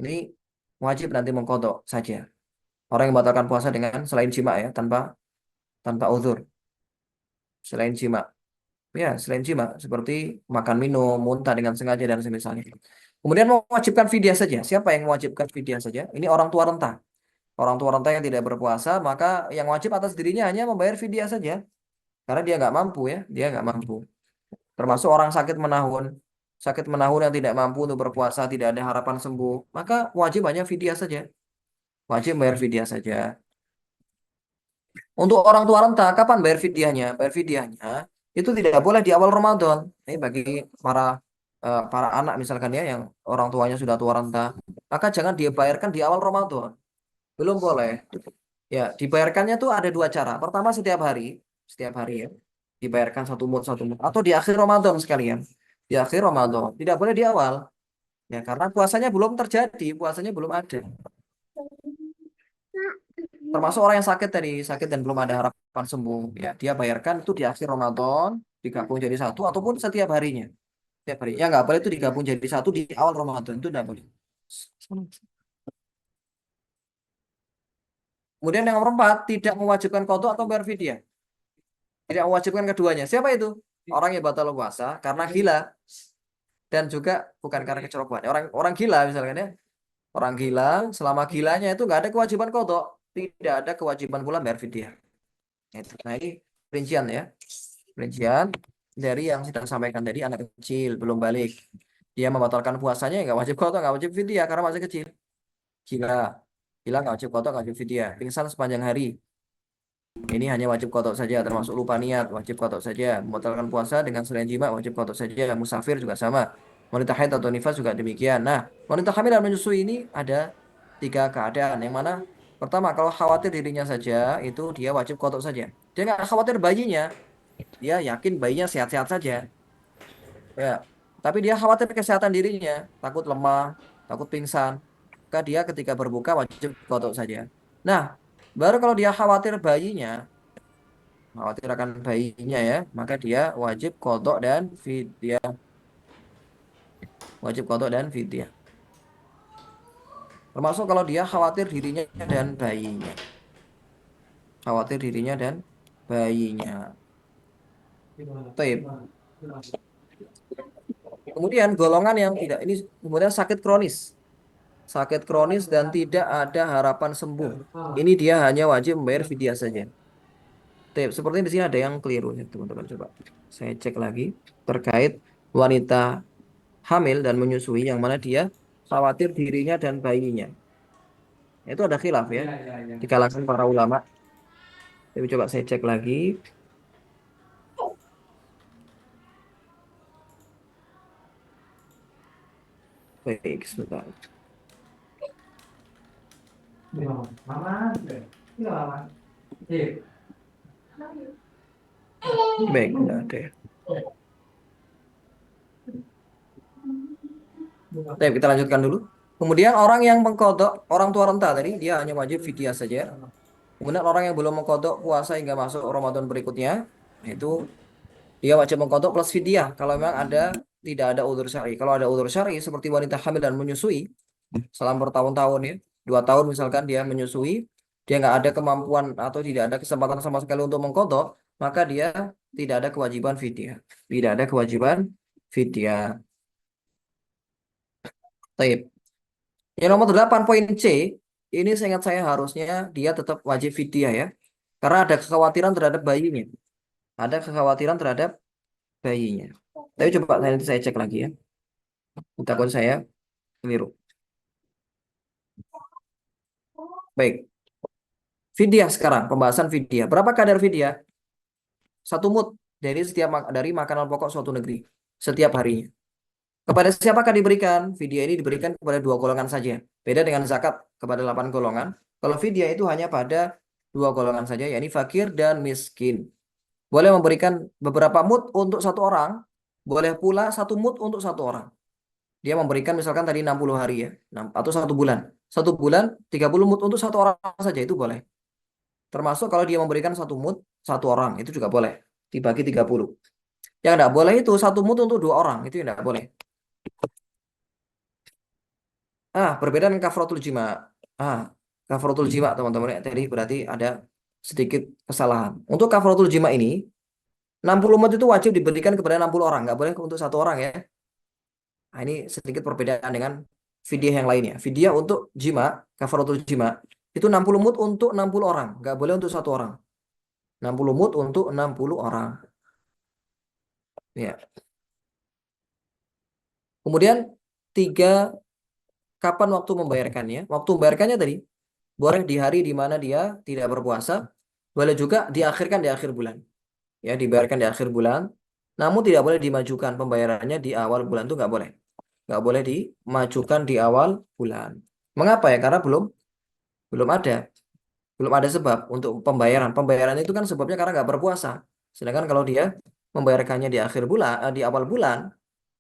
ini wajib nanti mengkodok saja. Orang yang batalkan puasa dengan selain jima ya, tanpa tanpa uzur, selain jima. Ya, selain jima seperti makan minum, muntah dengan sengaja dan semisalnya. Kemudian mewajibkan fidyah saja. Siapa yang mewajibkan fidyah saja? Ini orang tua renta. Orang tua renta yang tidak berpuasa, maka yang wajib atas dirinya hanya membayar fidyah saja. Karena dia nggak mampu ya, dia nggak mampu. Termasuk orang sakit menahun yang tidak mampu untuk berpuasa, tidak ada harapan sembuh, maka wajib hanya fidyah saja. Wajib bayar fidyah saja. Untuk orang tua renta, kapan bayar fidyahnya? Bayar fidyahnya itu tidak boleh di awal Ramadan. Ini bagi para anak misalkan ya yang orang tuanya sudah tua renta, maka jangan dibayarkan di awal Ramadan. Belum boleh. Ya, dibayarkannya tuh ada 2 cara. Pertama setiap hari ya, dibayarkan 1 mud 1 mud, atau di akhir Ramadan sekalian. Di akhir Ramadan, tidak boleh di awal. Ya, karena puasanya belum terjadi, puasanya belum ada. Termasuk orang yang sakit tadi, sakit dan belum ada harapan sembuh. Ya, dia bayarkan itu di akhir Ramadan, digabung jadi satu, ataupun setiap harinya. Setiap hari. Ya, nggak boleh itu digabung jadi satu di awal Ramadan, itu nggak boleh. Kemudian yang nomor 4, tidak mewajibkan qadha atau bayar fidyah. Tidak mewajibkan keduanya. Siapa itu? Orang yang batal puasa karena gila dan juga bukan karena kecerobohan. Orang orang gila misalkan ya. Orang gila, selama gilanya itu nggak ada kewajiban qadha, tidak ada kewajiban pula bayar fidyah. Nah, ini rincian ya. Rincian dari yang sedang sampaikan tadi, anak kecil belum balik. Dia membatalkan puasanya nggak wajib qadha, nggak wajib fidyah karena masih kecil. Gila. Gila nggak wajib qadha, nggak wajib fidyah. Pingsan sepanjang hari. Ini hanya wajib qadha saja, termasuk lupa niat, wajib qadha saja. Membatalkan puasa dengan selain jima, wajib qadha saja. Musafir juga sama. Wanita haid atau nifas juga demikian. Nah, wanita hamil dan menyusui ini ada 3 keadaan. Yang mana pertama, kalau khawatir dirinya saja, itu dia wajib qadha saja. Dia nggak khawatir bayinya, dia yakin bayinya sehat-sehat saja. Ya, tapi dia khawatir kesehatan dirinya, takut lemah, takut pingsan. Maka dia ketika berbuka wajib qadha saja. Nah, baru kalau dia khawatir akan bayinya ya, maka dia wajib qadha dan fidyah. Wajib qadha dan fidyah. Termasuk kalau dia khawatir dirinya dan bayinya. Khawatir dirinya dan bayinya. Taib. Kemudian golongan yang tidak ini, kemudian sakit kronis. Sakit kronis dan tidak ada harapan sembuh. Ini dia hanya wajib membayar fidyah saja. Taib. Sepertinya di sini ada yang keliru ya, teman-teman. Coba saya cek lagi terkait wanita hamil dan menyusui yang mana dia khawatir dirinya dan bayinya. Itu ada khilaf ya di kalangan para ulama. Tapi coba saya cek lagi. Baik, sebentar. Baik, enggak ada ya. Baik, kita lanjutkan dulu. Kemudian orang yang mengkodok, orang tua renta tadi, dia hanya wajib fidyah saja. Kemudian orang yang belum mengkodok puasa hingga masuk Ramadan berikutnya, itu dia wajib mengkodok plus fidyah. Kalau memang tidak ada udzur syar'i. Kalau ada udzur syar'i seperti wanita hamil dan menyusui selama bertahun-tahun ya, 2 tahun misalkan dia menyusui, dia nggak ada kemampuan atau tidak ada kesempatan sama sekali untuk mengkodok, maka dia tidak ada kewajiban fidyah. Tidak ada kewajiban fidyah. Taib. Yang nomor 8 poin C, ini seingat saya harusnya dia tetap wajib fidyah ya. Karena ada kekhawatiran terhadap bayinya. Ada kekhawatiran terhadap bayinya. Tapi coba nanti saya cek lagi ya. Takut saya keliru. Baik, fidyah sekarang, pembahasan fidyah. Berapa kadar fidyah? 1 mud dari makanan pokok suatu negeri setiap harinya. Kepada siapakah diberikan? Fidyah ini diberikan kepada 2 golongan saja. Beda dengan zakat kepada 8 golongan. Kalau fidyah itu hanya pada 2 golongan saja, yakni fakir dan miskin. Boleh memberikan beberapa mud untuk 1 orang, boleh pula 1 mud untuk 1 orang. Dia memberikan misalkan tadi 60 hari ya, atau 1 bulan. 1 bulan 30 mud untuk 1 orang saja itu boleh. Termasuk kalau dia memberikan 1 mud 1 orang itu juga boleh. Dibagi 30. Yang tidak boleh itu 1 mud untuk 2 orang itu yang tidak boleh. Berbeda dengan kafaratul jima. Kafaratul jima teman-teman ya. Tadi berarti ada sedikit kesalahan. Untuk kafaratul jima ini 60 mud itu wajib diberikan kepada 60 orang, nggak boleh untuk 1 orang ya. Nah, ini sedikit perbedaan dengan fidyah yang lainnya. Fidyah untuk jima, kafaratul jima, itu 60 mud untuk 60 orang, nggak boleh untuk 1 orang. 60 mud untuk 60 orang. Ya. Kemudian 3, kapan waktu membayarkannya? Waktu membayarkannya tadi boleh di hari di mana dia tidak berpuasa, boleh juga diakhirkan di akhir bulan. Ya, dibayarkan di akhir bulan. Namun tidak boleh dimajukan pembayarannya di awal bulan itu nggak boleh. Nggak boleh dimajukan di awal bulan. Mengapa ya? Karena belum ada sebab untuk pembayaran. Pembayaran itu kan sebabnya karena nggak berpuasa. Sedangkan kalau dia membayarkannya di akhir bulan, di awal bulan,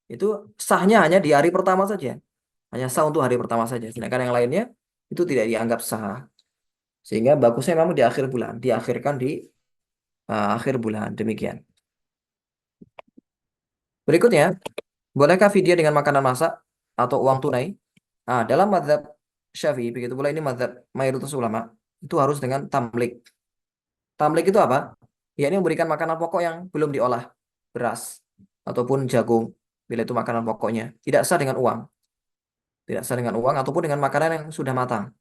itu sahnya hanya di hari pertama saja. Hanya sah untuk hari pertama saja. Sedangkan yang lainnya itu tidak dianggap sah. Sehingga bagusnya memang di akhir bulan, diakhirkan di akhir bulan. Demikian. Berikutnya, bolehkah fidyah dengan makanan masak atau uang tunai? Dalam mazhab Syafi'i, begitu pula ini mazhab mayoritas ulama, itu harus dengan tamlik. Tamlik itu apa? Ya, ini memberikan makanan pokok yang belum diolah, beras ataupun jagung, bila itu makanan pokoknya. Tidak sah dengan uang. Tidak sah dengan uang ataupun dengan makanan yang sudah matang.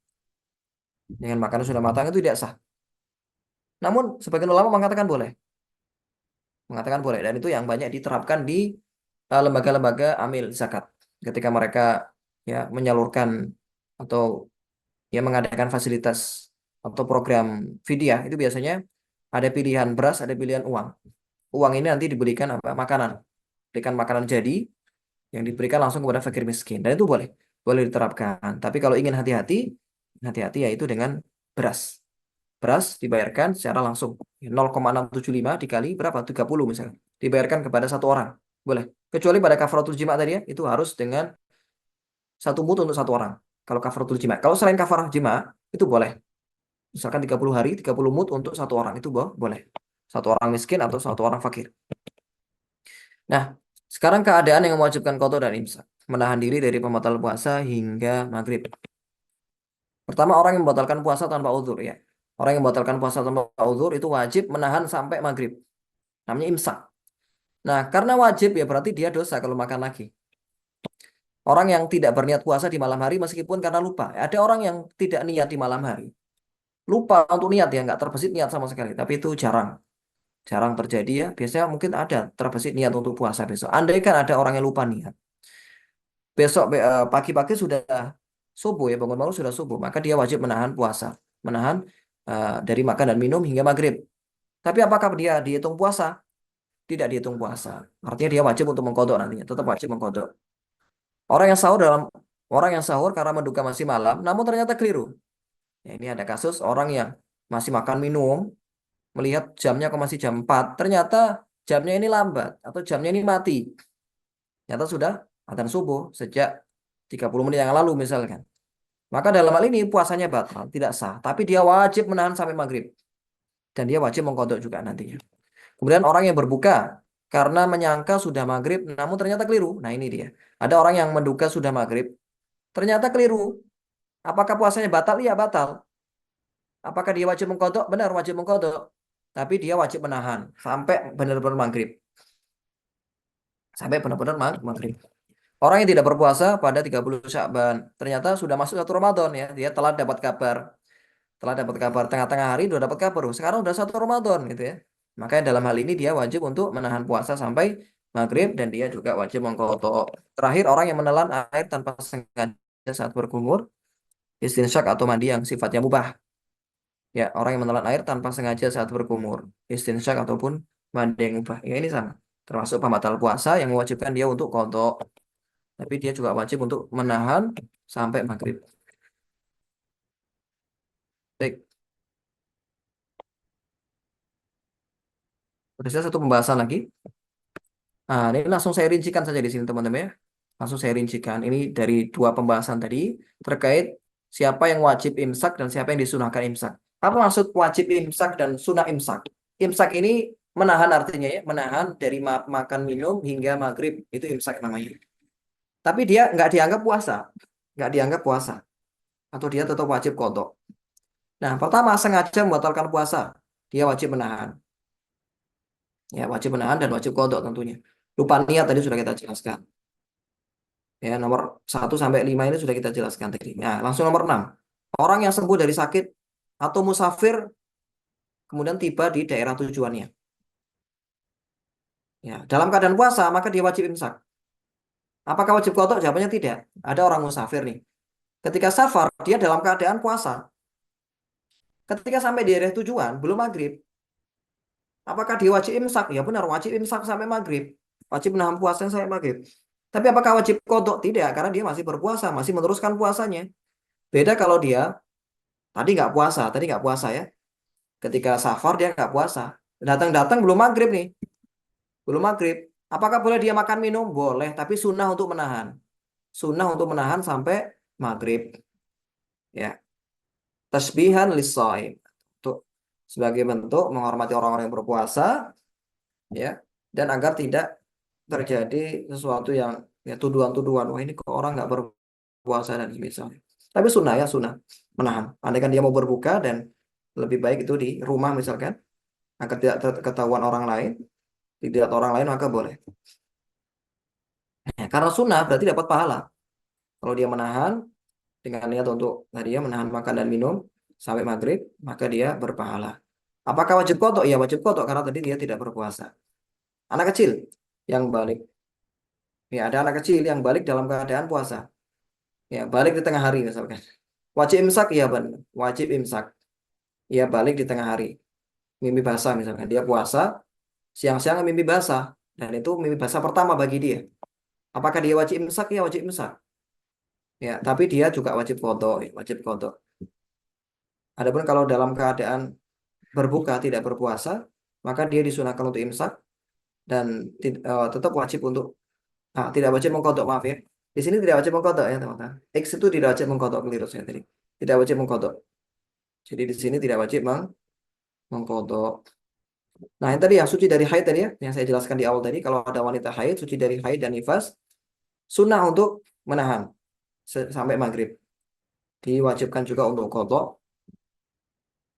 Dengan makanan sudah matang itu tidak sah. Namun sebagian ulama mengatakan boleh. Mengatakan boleh. Dan itu yang banyak diterapkan di lembaga-lembaga amil zakat. Ketika mereka ya menyalurkan atau ya mengadakan fasilitas atau program fidyah itu biasanya ada pilihan beras, ada pilihan uang. Uang ini nanti diberikan apa? Makanan. Berikan makanan jadi yang diberikan langsung kepada fakir miskin. Dan itu boleh. Boleh diterapkan. Tapi kalau ingin hati-hati, hati-hati yaitu dengan beras. Beras dibayarkan secara langsung. 0,675 dikali berapa? 30 misalnya. Dibayarkan kepada 1 orang. Boleh. Kecuali pada kafaratul jima tadi ya, itu harus dengan 1 mud untuk 1 orang. Kalau kafaratul jima. Kalau selain kafarah jima, itu boleh. Misalkan 30 hari, 30 mud untuk 1 orang. Itu boleh. 1 orang miskin atau 1 orang fakir. Nah, sekarang keadaan yang mewajibkan qadha dan imsak. Menahan diri dari pembatal puasa hingga maghrib. Pertama, orang yang membatalkan puasa tanpa uzur ya. Orang yang membatalkan puasa tanpa uzur itu wajib menahan sampai maghrib. Namanya imsak. Nah, karena wajib ya berarti dia dosa kalau makan lagi. Orang yang tidak berniat puasa di malam hari meskipun karena lupa. Ada orang yang tidak niat di malam hari. Lupa untuk niat ya, nggak terbesit niat sama sekali. Tapi itu jarang. Jarang terjadi ya. Biasanya mungkin ada terbesit niat untuk puasa besok. Andai kan ada orang yang lupa niat. Besok pagi-pagi sudah subuh ya, bangun-bangun sudah subuh. Maka dia wajib menahan puasa. Menahan dari makan dan minum hingga maghrib. Tapi apakah dia dihitung puasa? Tidak dihitung puasa. Artinya dia wajib untuk mengkodok nantinya. Tetap wajib mengkodok. Orang yang sahur karena menduga masih malam, namun ternyata keliru. Ya, ini ada kasus orang yang masih makan minum, melihat jamnya kok masih jam 4, ternyata jamnya ini lambat atau jamnya ini mati. Ternyata sudah adzan subuh sejak 30 menit yang lalu misalkan. Maka dalam hal ini puasanya batal, tidak sah. Tapi dia wajib menahan sampai maghrib. Dan dia wajib mengkodok juga nantinya. Kemudian orang yang berbuka karena menyangka sudah maghrib, namun ternyata keliru. Nah ini dia. Ada orang yang menduga sudah maghrib, ternyata keliru. Apakah puasanya batal? Iya batal. Apakah dia wajib mengkodok? Benar wajib mengkodok. Tapi dia wajib menahan sampai benar-benar maghrib. Sampai benar-benar maghrib. Orang yang tidak berpuasa pada 30 Sya'ban, ternyata sudah masuk 1 Ramadan ya. Dia telah dapat kabar. Telah dapat kabar tengah-tengah hari sudah dapat kabar. Sekarang sudah 1 Ramadan gitu ya. Makanya dalam hal ini dia wajib untuk menahan puasa sampai maghrib dan dia juga wajib mengkodok. Terakhir orang yang menelan air tanpa sengaja saat berkumur, Istinsyak atau mandi yang sifatnya mubah. Ya, orang yang menelan air tanpa sengaja saat berkumur. Istinsyak ataupun mandi yang mubah. Ya, ini sama. Termasuk pembatal puasa yang mewajibkan dia untuk qadha. Tapi dia juga wajib untuk menahan sampai maghrib. Baik, ada satu pembahasan lagi. Nah, ini langsung saya rincikan saja di sini teman-teman ya. Langsung saya rincikan. Ini dari dua pembahasan tadi terkait siapa yang wajib imsak dan siapa yang disunahkan imsak. Apa maksud wajib imsak dan sunah imsak? Imsak ini menahan artinya ya, menahan dari makan minum hingga maghrib. Itu imsak namanya. Tapi dia nggak dianggap puasa. Nggak dianggap puasa. Atau dia tetap wajib qadha. Nah, pertama sengaja membatalkan puasa. Dia wajib menahan. Ya, wajib menahan dan wajib qadha tentunya. Lupa niat tadi sudah kita jelaskan. Ya, nomor 1 sampai 5 ini sudah kita jelaskan tadi. Nah, langsung nomor 6. Orang yang sembuh dari sakit atau musafir kemudian tiba di daerah tujuannya. Ya, dalam keadaan puasa maka dia wajib imsak. Apakah wajib qadha? Jawabannya tidak. Ada orang musafir nih. Ketika safar dia dalam keadaan puasa. Ketika sampai di daerah tujuan belum maghrib. Apakah dia wajib imsak? Ya benar, wajib imsak sampai maghrib. Wajib menahan puasa sampai maghrib. Tapi apakah wajib qadha? Tidak, karena dia masih berpuasa, masih meneruskan puasanya. Beda kalau dia tadi nggak puasa ya. Ketika safar dia nggak puasa. Datang-datang belum maghrib nih, belum maghrib. Apakah boleh dia makan minum? Boleh, tapi sunnah untuk menahan. Sunnah untuk menahan sampai maghrib. Ya, tasbihan lisaim. Untuk sebagai bentuk menghormati orang-orang yang berpuasa, ya, dan agar tidak terjadi sesuatu yang ya tuduhan-tuduhan. Wah ini kok orang nggak berpuasa dan misalnya. Tapi sunnah ya sunnah menahan. Andai kan dia mau berbuka dan lebih baik itu di rumah misalkan agar tidak ketahuan orang lain, tidak orang lain maka boleh. Nah, karena sunnah berarti dapat pahala. Kalau dia menahan dengan niat untuk tadi ya menahan makan dan minum sampai maghrib, maka dia berpahala. Apakah wajib qadha? Ya wajib qadha karena tadi dia tidak berpuasa. Anak kecil yang balik, ya ada anak kecil yang balik dalam keadaan puasa, ya balik di tengah hari misalkan. Wajib imsak, ya benar. Wajib imsak. Ya balik di tengah hari. Mimpi basah misalkan. Dia puasa, siang-siang mimpi basah. Dan itu mimpi basah pertama bagi dia. Apakah dia wajib imsak? Ya wajib imsak. Ya, tapi dia juga wajib qadha, ya, wajib qadha. Adapun kalau dalam keadaan berbuka tidak berpuasa, maka dia disunahkan untuk imsak dan tetap wajib untuk tidak wajib mengqadha, maaf ya. Di sini tidak wajib mengqadha ya, teman-teman. X itu tidak wajib mengqadha, keliru saya tadi. Tidak wajib mengqadha. Jadi di sini tidak wajib mengqadha. Nah, yang tadi yang suci dari haid tadi ya, yang saya jelaskan di awal tadi, kalau ada wanita haid, suci dari haid dan nifas, sunnah untuk menahan sampai maghrib. Diwajibkan juga untuk qadha.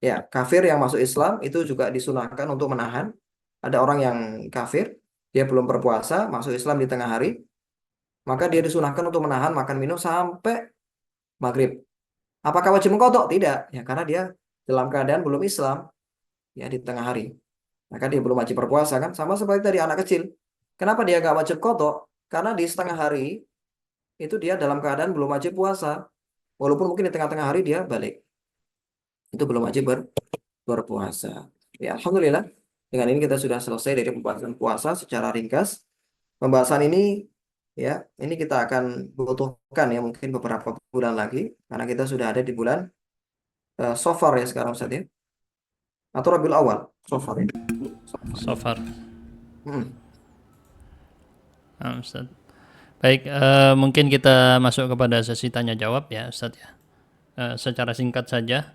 Ya, kafir yang masuk Islam itu juga disunahkan untuk menahan. Ada orang yang kafir, dia belum berpuasa, masuk Islam di tengah hari, maka dia disunahkan untuk menahan makan minum sampai maghrib. Apakah wajib mengqadha? Tidak, ya karena dia dalam keadaan belum Islam, ya di tengah hari. Maka dia belum wajib berpuasa kan, sama seperti tadi anak kecil. Kenapa dia nggak wajib qadha? Karena di setengah hari itu dia dalam keadaan belum wajib puasa. Walaupun mungkin di tengah-tengah hari dia balik. Itu belum wajib berpuasa. Ya, alhamdulillah. Dengan ini kita sudah selesai dari pembahasan puasa secara ringkas. Pembahasan ini ya, ini kita akan butuhkan ya mungkin beberapa bulan lagi karena kita sudah ada di bulan Safar ya sekarang Ustaz ya. Atau Rabiul Awal, Safar ya. So far. Hmm. Nah, Ustaz. Baik, mungkin kita masuk kepada sesi tanya jawab ya Ustaz ya. Secara singkat saja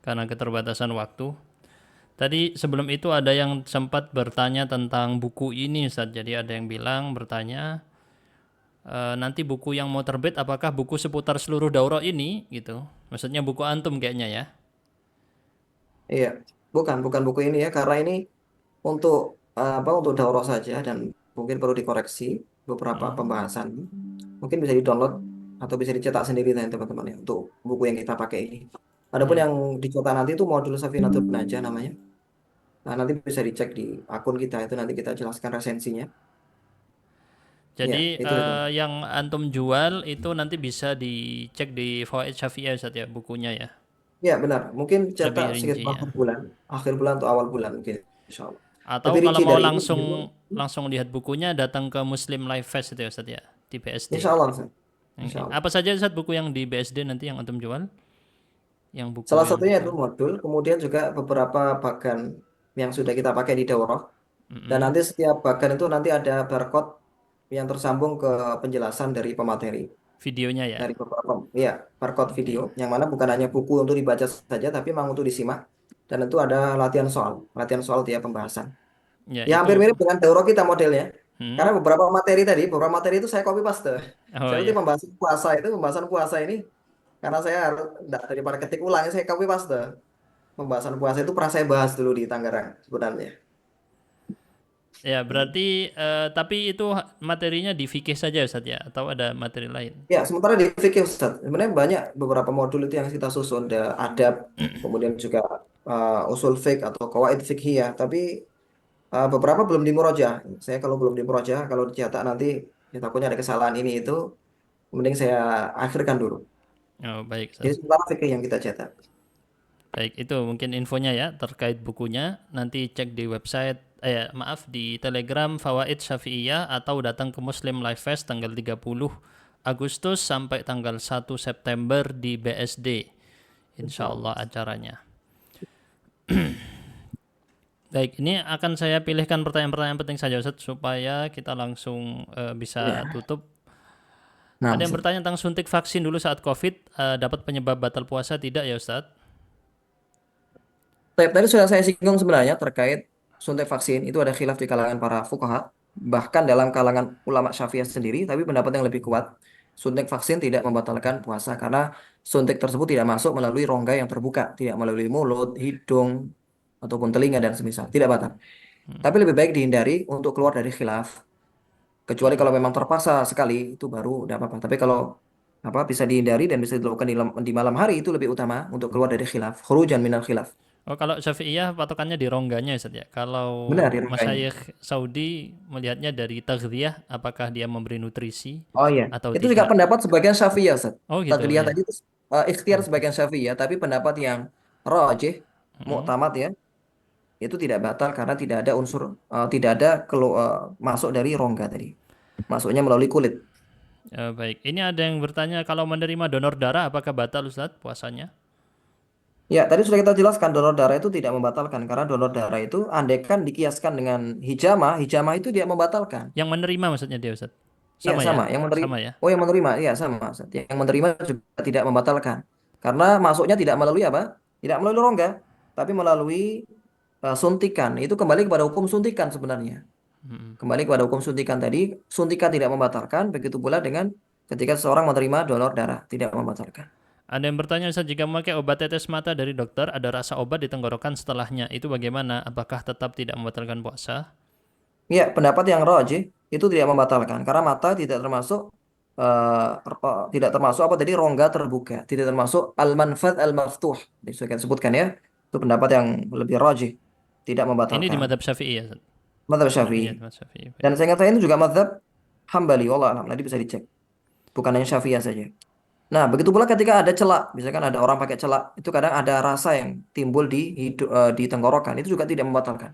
karena keterbatasan waktu. Tadi sebelum itu ada yang sempat bertanya tentang buku ini Ustaz. Jadi ada yang bilang bertanya nanti buku yang mau terbit apakah buku seputar seluruh daurah ini gitu. Maksudnya buku antum kayaknya ya. Iya, bukan buku ini ya karena ini untuk untuk daurah saja dan mungkin perlu dikoreksi beberapa pembahasan. Mungkin bisa di-download atau bisa dicetak sendiri teman-teman ya untuk buku yang kita pakai ini. Adapun Ya. yang dicetak nanti itu modul Safinatul Najah namanya. Nah, nanti bisa dicek di akun kita itu nanti kita jelaskan resensinya. Ya, Jadi itu itu. yang antum jual itu nanti bisa dicek di Fawaid Syafi'iyah Ustaz ya bukunya ya. Ya, benar. Mungkin cetak Lebih sekitar rinci ya. akhir bulan atau awal bulan mungkin, insya Allah. Atau Lebih kalau rinci mau dari ini, langsung langsung lihat bukunya datang ke Muslim Life Fest itu ya Ustaz ya di BSD. insya Allah, Ustaz. Insya Oke. Allah. Apa saja Ustaz buku yang di BSD nanti yang antum jual? Yang buku Salah yang satunya itu dijual. modul, kemudian juga beberapa bagan yang sudah kita pakai di daurah. Dan Mm-mm. nanti setiap bagan itu nanti ada barcode yang tersambung ke penjelasan dari pemateri. Videonya ya. Dari beberapa, ya, barcode Oke. video. Yang mana bukan hanya buku untuk dibaca saja, tapi memang untuk disimak. Dan itu ada latihan soal tiap pembahasan. Ya Ya hampir itu. mirip dengan daurah kita modelnya. Hmm? Karena beberapa materi itu saya copy paste. Oh Saya nanti ya. pembahasan puasa ini, karena saya harus daripada ketik ulang, saya copy paste. Pembahasan puasa itu pernah saya bahas dulu di Tangerang sebenarnya. Ya berarti tapi itu materinya di fikih saja Ustaz ya atau ada materi lain? Ya, sementara di fikih Ustaz, sebenarnya banyak beberapa modul itu yang kita susun, ada adab, kemudian juga usul fiqh atau qawaid fiqhiyah, tapi beberapa belum dimurojaah. Saya kalau belum dimurojaah, kalau dicetak nanti ya takutnya ada kesalahan ini itu, mending saya akhirkan dulu. Oh baik Jadi Ustaz. sementara fikih yang kita cetak. Baik, itu mungkin infonya ya terkait bukunya. Nanti cek di website, maaf di Telegram Fawaid Syafi'iyah atau datang ke Muslim Life Fest tanggal 30 Agustus sampai tanggal 1 September di BSD. Insya Insya Allah Allah. acaranya. Baik, ini akan saya pilihkan pertanyaan-pertanyaan penting saja Ustaz supaya kita langsung bisa Ya. tutup. Nah, Ada yang Ustaz. bertanya tentang suntik vaksin dulu saat COVID, dapat penyebab batal puasa tidak ya Ustaz? Tadi sudah saya singgung sebenarnya terkait suntik vaksin itu ada khilaf di kalangan para fuqaha, bahkan dalam kalangan ulama Syafi'iyah sendiri, tapi pendapat yang lebih kuat, suntik vaksin tidak membatalkan puasa karena suntik tersebut tidak masuk melalui rongga yang terbuka, tidak melalui mulut, hidung, ataupun telinga dan semisal, tidak batal. Tapi lebih baik dihindari untuk keluar dari khilaf, kecuali kalau memang terpaksa sekali itu baru tidak apa-apa. Tapi kalau apa bisa dihindari dan bisa dilakukan di malam hari itu lebih utama untuk keluar dari khilaf, khurujan minal khilaf. Oh, kalau Syafi'iyah patokannya di rongganya Ustaz ya. Kalau Benar di rongganya. Masyayikh Saudi melihatnya dari taghdhiyah, apakah dia memberi nutrisi Oh iya, atau itu juga tidak. pendapat sebagian Syafi'iyah, Ustaz. Oh gitu Tagliyah ya. tadi itu ikhtiar sebagian Syafi'iyah, tapi pendapat yang rajih, Mm. muktamad ya, itu tidak batal karena tidak ada unsur, tidak ada masuk dari rongga tadi. Masuknya melalui kulit. Baik, ini ada yang bertanya kalau menerima donor darah apakah batal Ustaz puasanya? Ya, tadi sudah kita jelaskan donor darah itu tidak membatalkan karena donor darah itu andaikan dikiaskan dengan hijamah, hijamah itu dia membatalkan. Yang menerima maksudnya dia Ustaz. Iya Sama ya? sama, yang menerima. Sama ya. Oh yang menerima, iya sama. Ustaz. Yang menerima juga tidak membatalkan, karena masuknya tidak melalui apa? Tidak melalui rongga, tapi melalui suntikan. Itu kembali kepada hukum suntikan sebenarnya. Mm. Kembali kepada hukum suntikan tadi, suntikan tidak membatalkan. Begitu pula dengan ketika seseorang menerima donor darah, tidak membatalkan. Ada yang bertanya Ustaz, jika memakai obat tetes mata dari dokter, ada rasa obat di tenggorokan setelahnya. Itu bagaimana? Apakah tetap tidak membatalkan puasa? Ya, pendapat yang rajih itu tidak membatalkan karena mata tidak termasuk tidak termasuk apa tadi rongga terbuka, tidak termasuk al-manfad al-maftuh. Saya sebutkan ya. Itu pendapat yang lebih rajih, tidak Ini di membatalkan. madhab Syafi'i ya Ustaz? Mazhab Syafi'i. Iya, di madhab Syafi'i. Dan Baik. saya ingat saya ini juga mazhab Hambali, wallah alam. Nanti bisa dicek. Bukan hanya Syafi'iyah saja. Nah, begitu pula ketika ada celak, misalkan ada orang pakai celak, itu kadang ada rasa yang timbul di tenggorokan, itu juga tidak membatalkan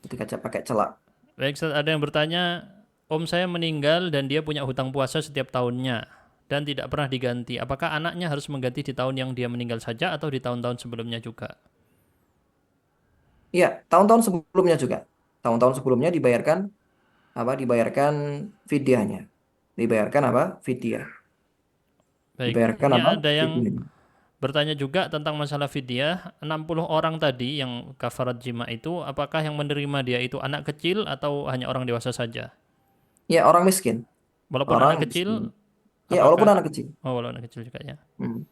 ketika pakai celak. Baik, Ustaz, ada yang bertanya, om saya meninggal dan dia punya hutang puasa setiap tahunnya dan tidak pernah diganti. Apakah anaknya harus mengganti di tahun yang dia meninggal saja atau di tahun-tahun sebelumnya juga? Iya, tahun-tahun sebelumnya juga. Tahun-tahun sebelumnya dibayarkan apa? Dibayarkan fidyahnya. Dibayarkan apa? Fidyah. Baik, Dibayarkan ini apa? ada yang Fidyah. bertanya juga tentang masalah fidyah. 60 orang tadi yang kafarat jima itu, apakah yang menerima dia itu anak kecil atau hanya orang dewasa saja? Ya, orang miskin. Walaupun Orang anak miskin. kecil, Ya, walaupun apakah? anak kecil. Oh, walaupun anak kecil juga ya. Hmm.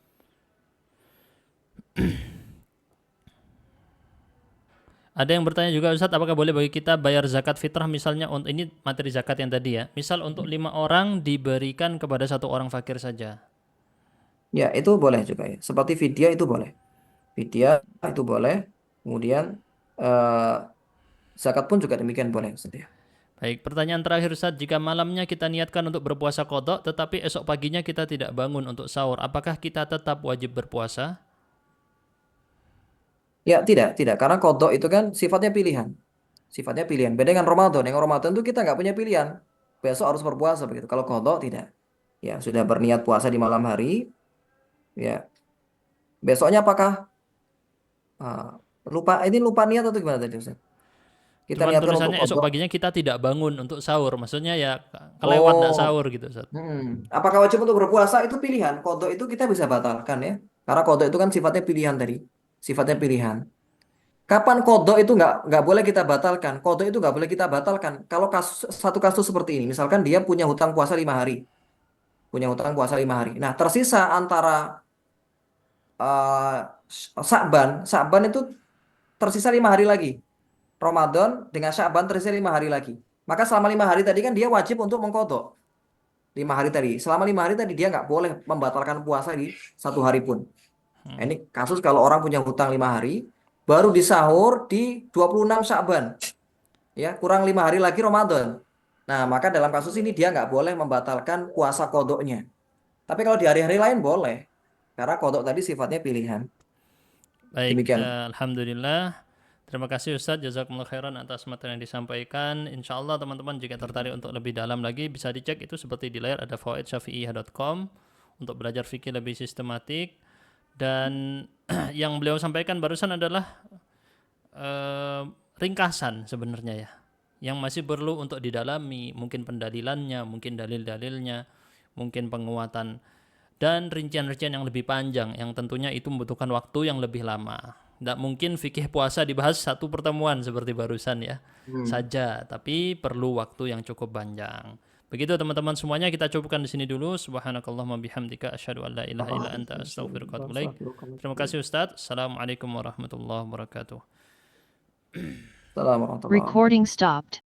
Ada yang bertanya juga Ustadz, apakah boleh bagi kita bayar zakat fitrah misalnya untuk ini materi zakat yang tadi ya. Misal untuk 5 orang diberikan kepada 1 orang fakir saja. Ya, itu boleh juga ya. Seperti fidyah itu boleh. Fidyah itu boleh. Kemudian eh, zakat pun juga demikian boleh. Ustaz, ya. Baik, pertanyaan terakhir Ustaz, jika malamnya kita niatkan untuk berpuasa qadha tetapi esok paginya kita tidak bangun untuk sahur, apakah kita tetap wajib berpuasa? Ya, tidak. Karena kodok itu kan sifatnya pilihan. Sifatnya pilihan. Beda dengan Ramadan. Yang Ramadan itu kita nggak punya pilihan. Besok harus berpuasa begitu. Kalau kodok tidak. Ya, sudah berniat puasa di malam hari. Ya, besoknya apakah ah, lupa niat atau gimana tadi Ustaz? Kita Cuman niatkan untuk tulisannya esok kodok. paginya kita tidak bangun untuk sahur, maksudnya ya kelewat tidak Oh, sahur gitu Ustaz. Apakah wajib untuk berpuasa? Itu pilihan. Kodok itu kita bisa batalkan ya. Karena kodok itu kan sifatnya pilihan tadi. Sifatnya pilihan. Kapan kodok itu nggak boleh kita batalkan? Kodok itu nggak boleh kita batalkan. Kalau satu kasus seperti ini, misalkan dia punya hutang puasa 5 hari, Nah, tersisa antara Sa'ban itu tersisa 5 hari lagi. Ramadan dengan Sa'ban tersisa 5 hari lagi. Maka selama 5 hari tadi kan dia wajib untuk mengkodok 5 hari tadi. Selama 5 hari tadi dia nggak boleh membatalkan puasa di satu hari pun. Nah, ini kasus kalau orang punya hutang 5 hari, baru disahur di 26 Sa'ban. Ya, kurang 5 hari lagi Ramadan. Nah, maka dalam kasus ini dia nggak boleh membatalkan puasa kodoknya. Tapi kalau di hari-hari lain boleh. Karena kodok tadi sifatnya pilihan. Baik, Demikian. alhamdulillah. Terima kasih Ustadz, jazakumullah khairan atas materi yang disampaikan. Insya Allah teman-teman jika tertarik untuk lebih dalam lagi bisa dicek itu seperti di layar ada fawaidsyafi'iyah.com untuk belajar fikih lebih sistematik. Dan yang beliau sampaikan barusan adalah eh, ringkasan sebenarnya ya, yang masih perlu untuk didalami, mungkin pendalilannya, mungkin dalil-dalilnya, mungkin penguatan dan rincian-rincian yang lebih panjang yang tentunya itu membutuhkan waktu yang lebih lama. Tidak mungkin fikih puasa dibahas satu pertemuan seperti barusan ya Hmm. saja, tapi perlu waktu yang cukup panjang. Begitu teman-teman semuanya, kita cukupkan di sini dulu. Subhanakallahumma bihamdika asyhadu an la ilaha illa anta astaghfiruka wa atubu ilaik. Terima kasih Ustaz. Assalamualaikum warahmatullahi wabarakatuh. Assalamualaikum warahmatullahi wabarakatuh. Recording stopped.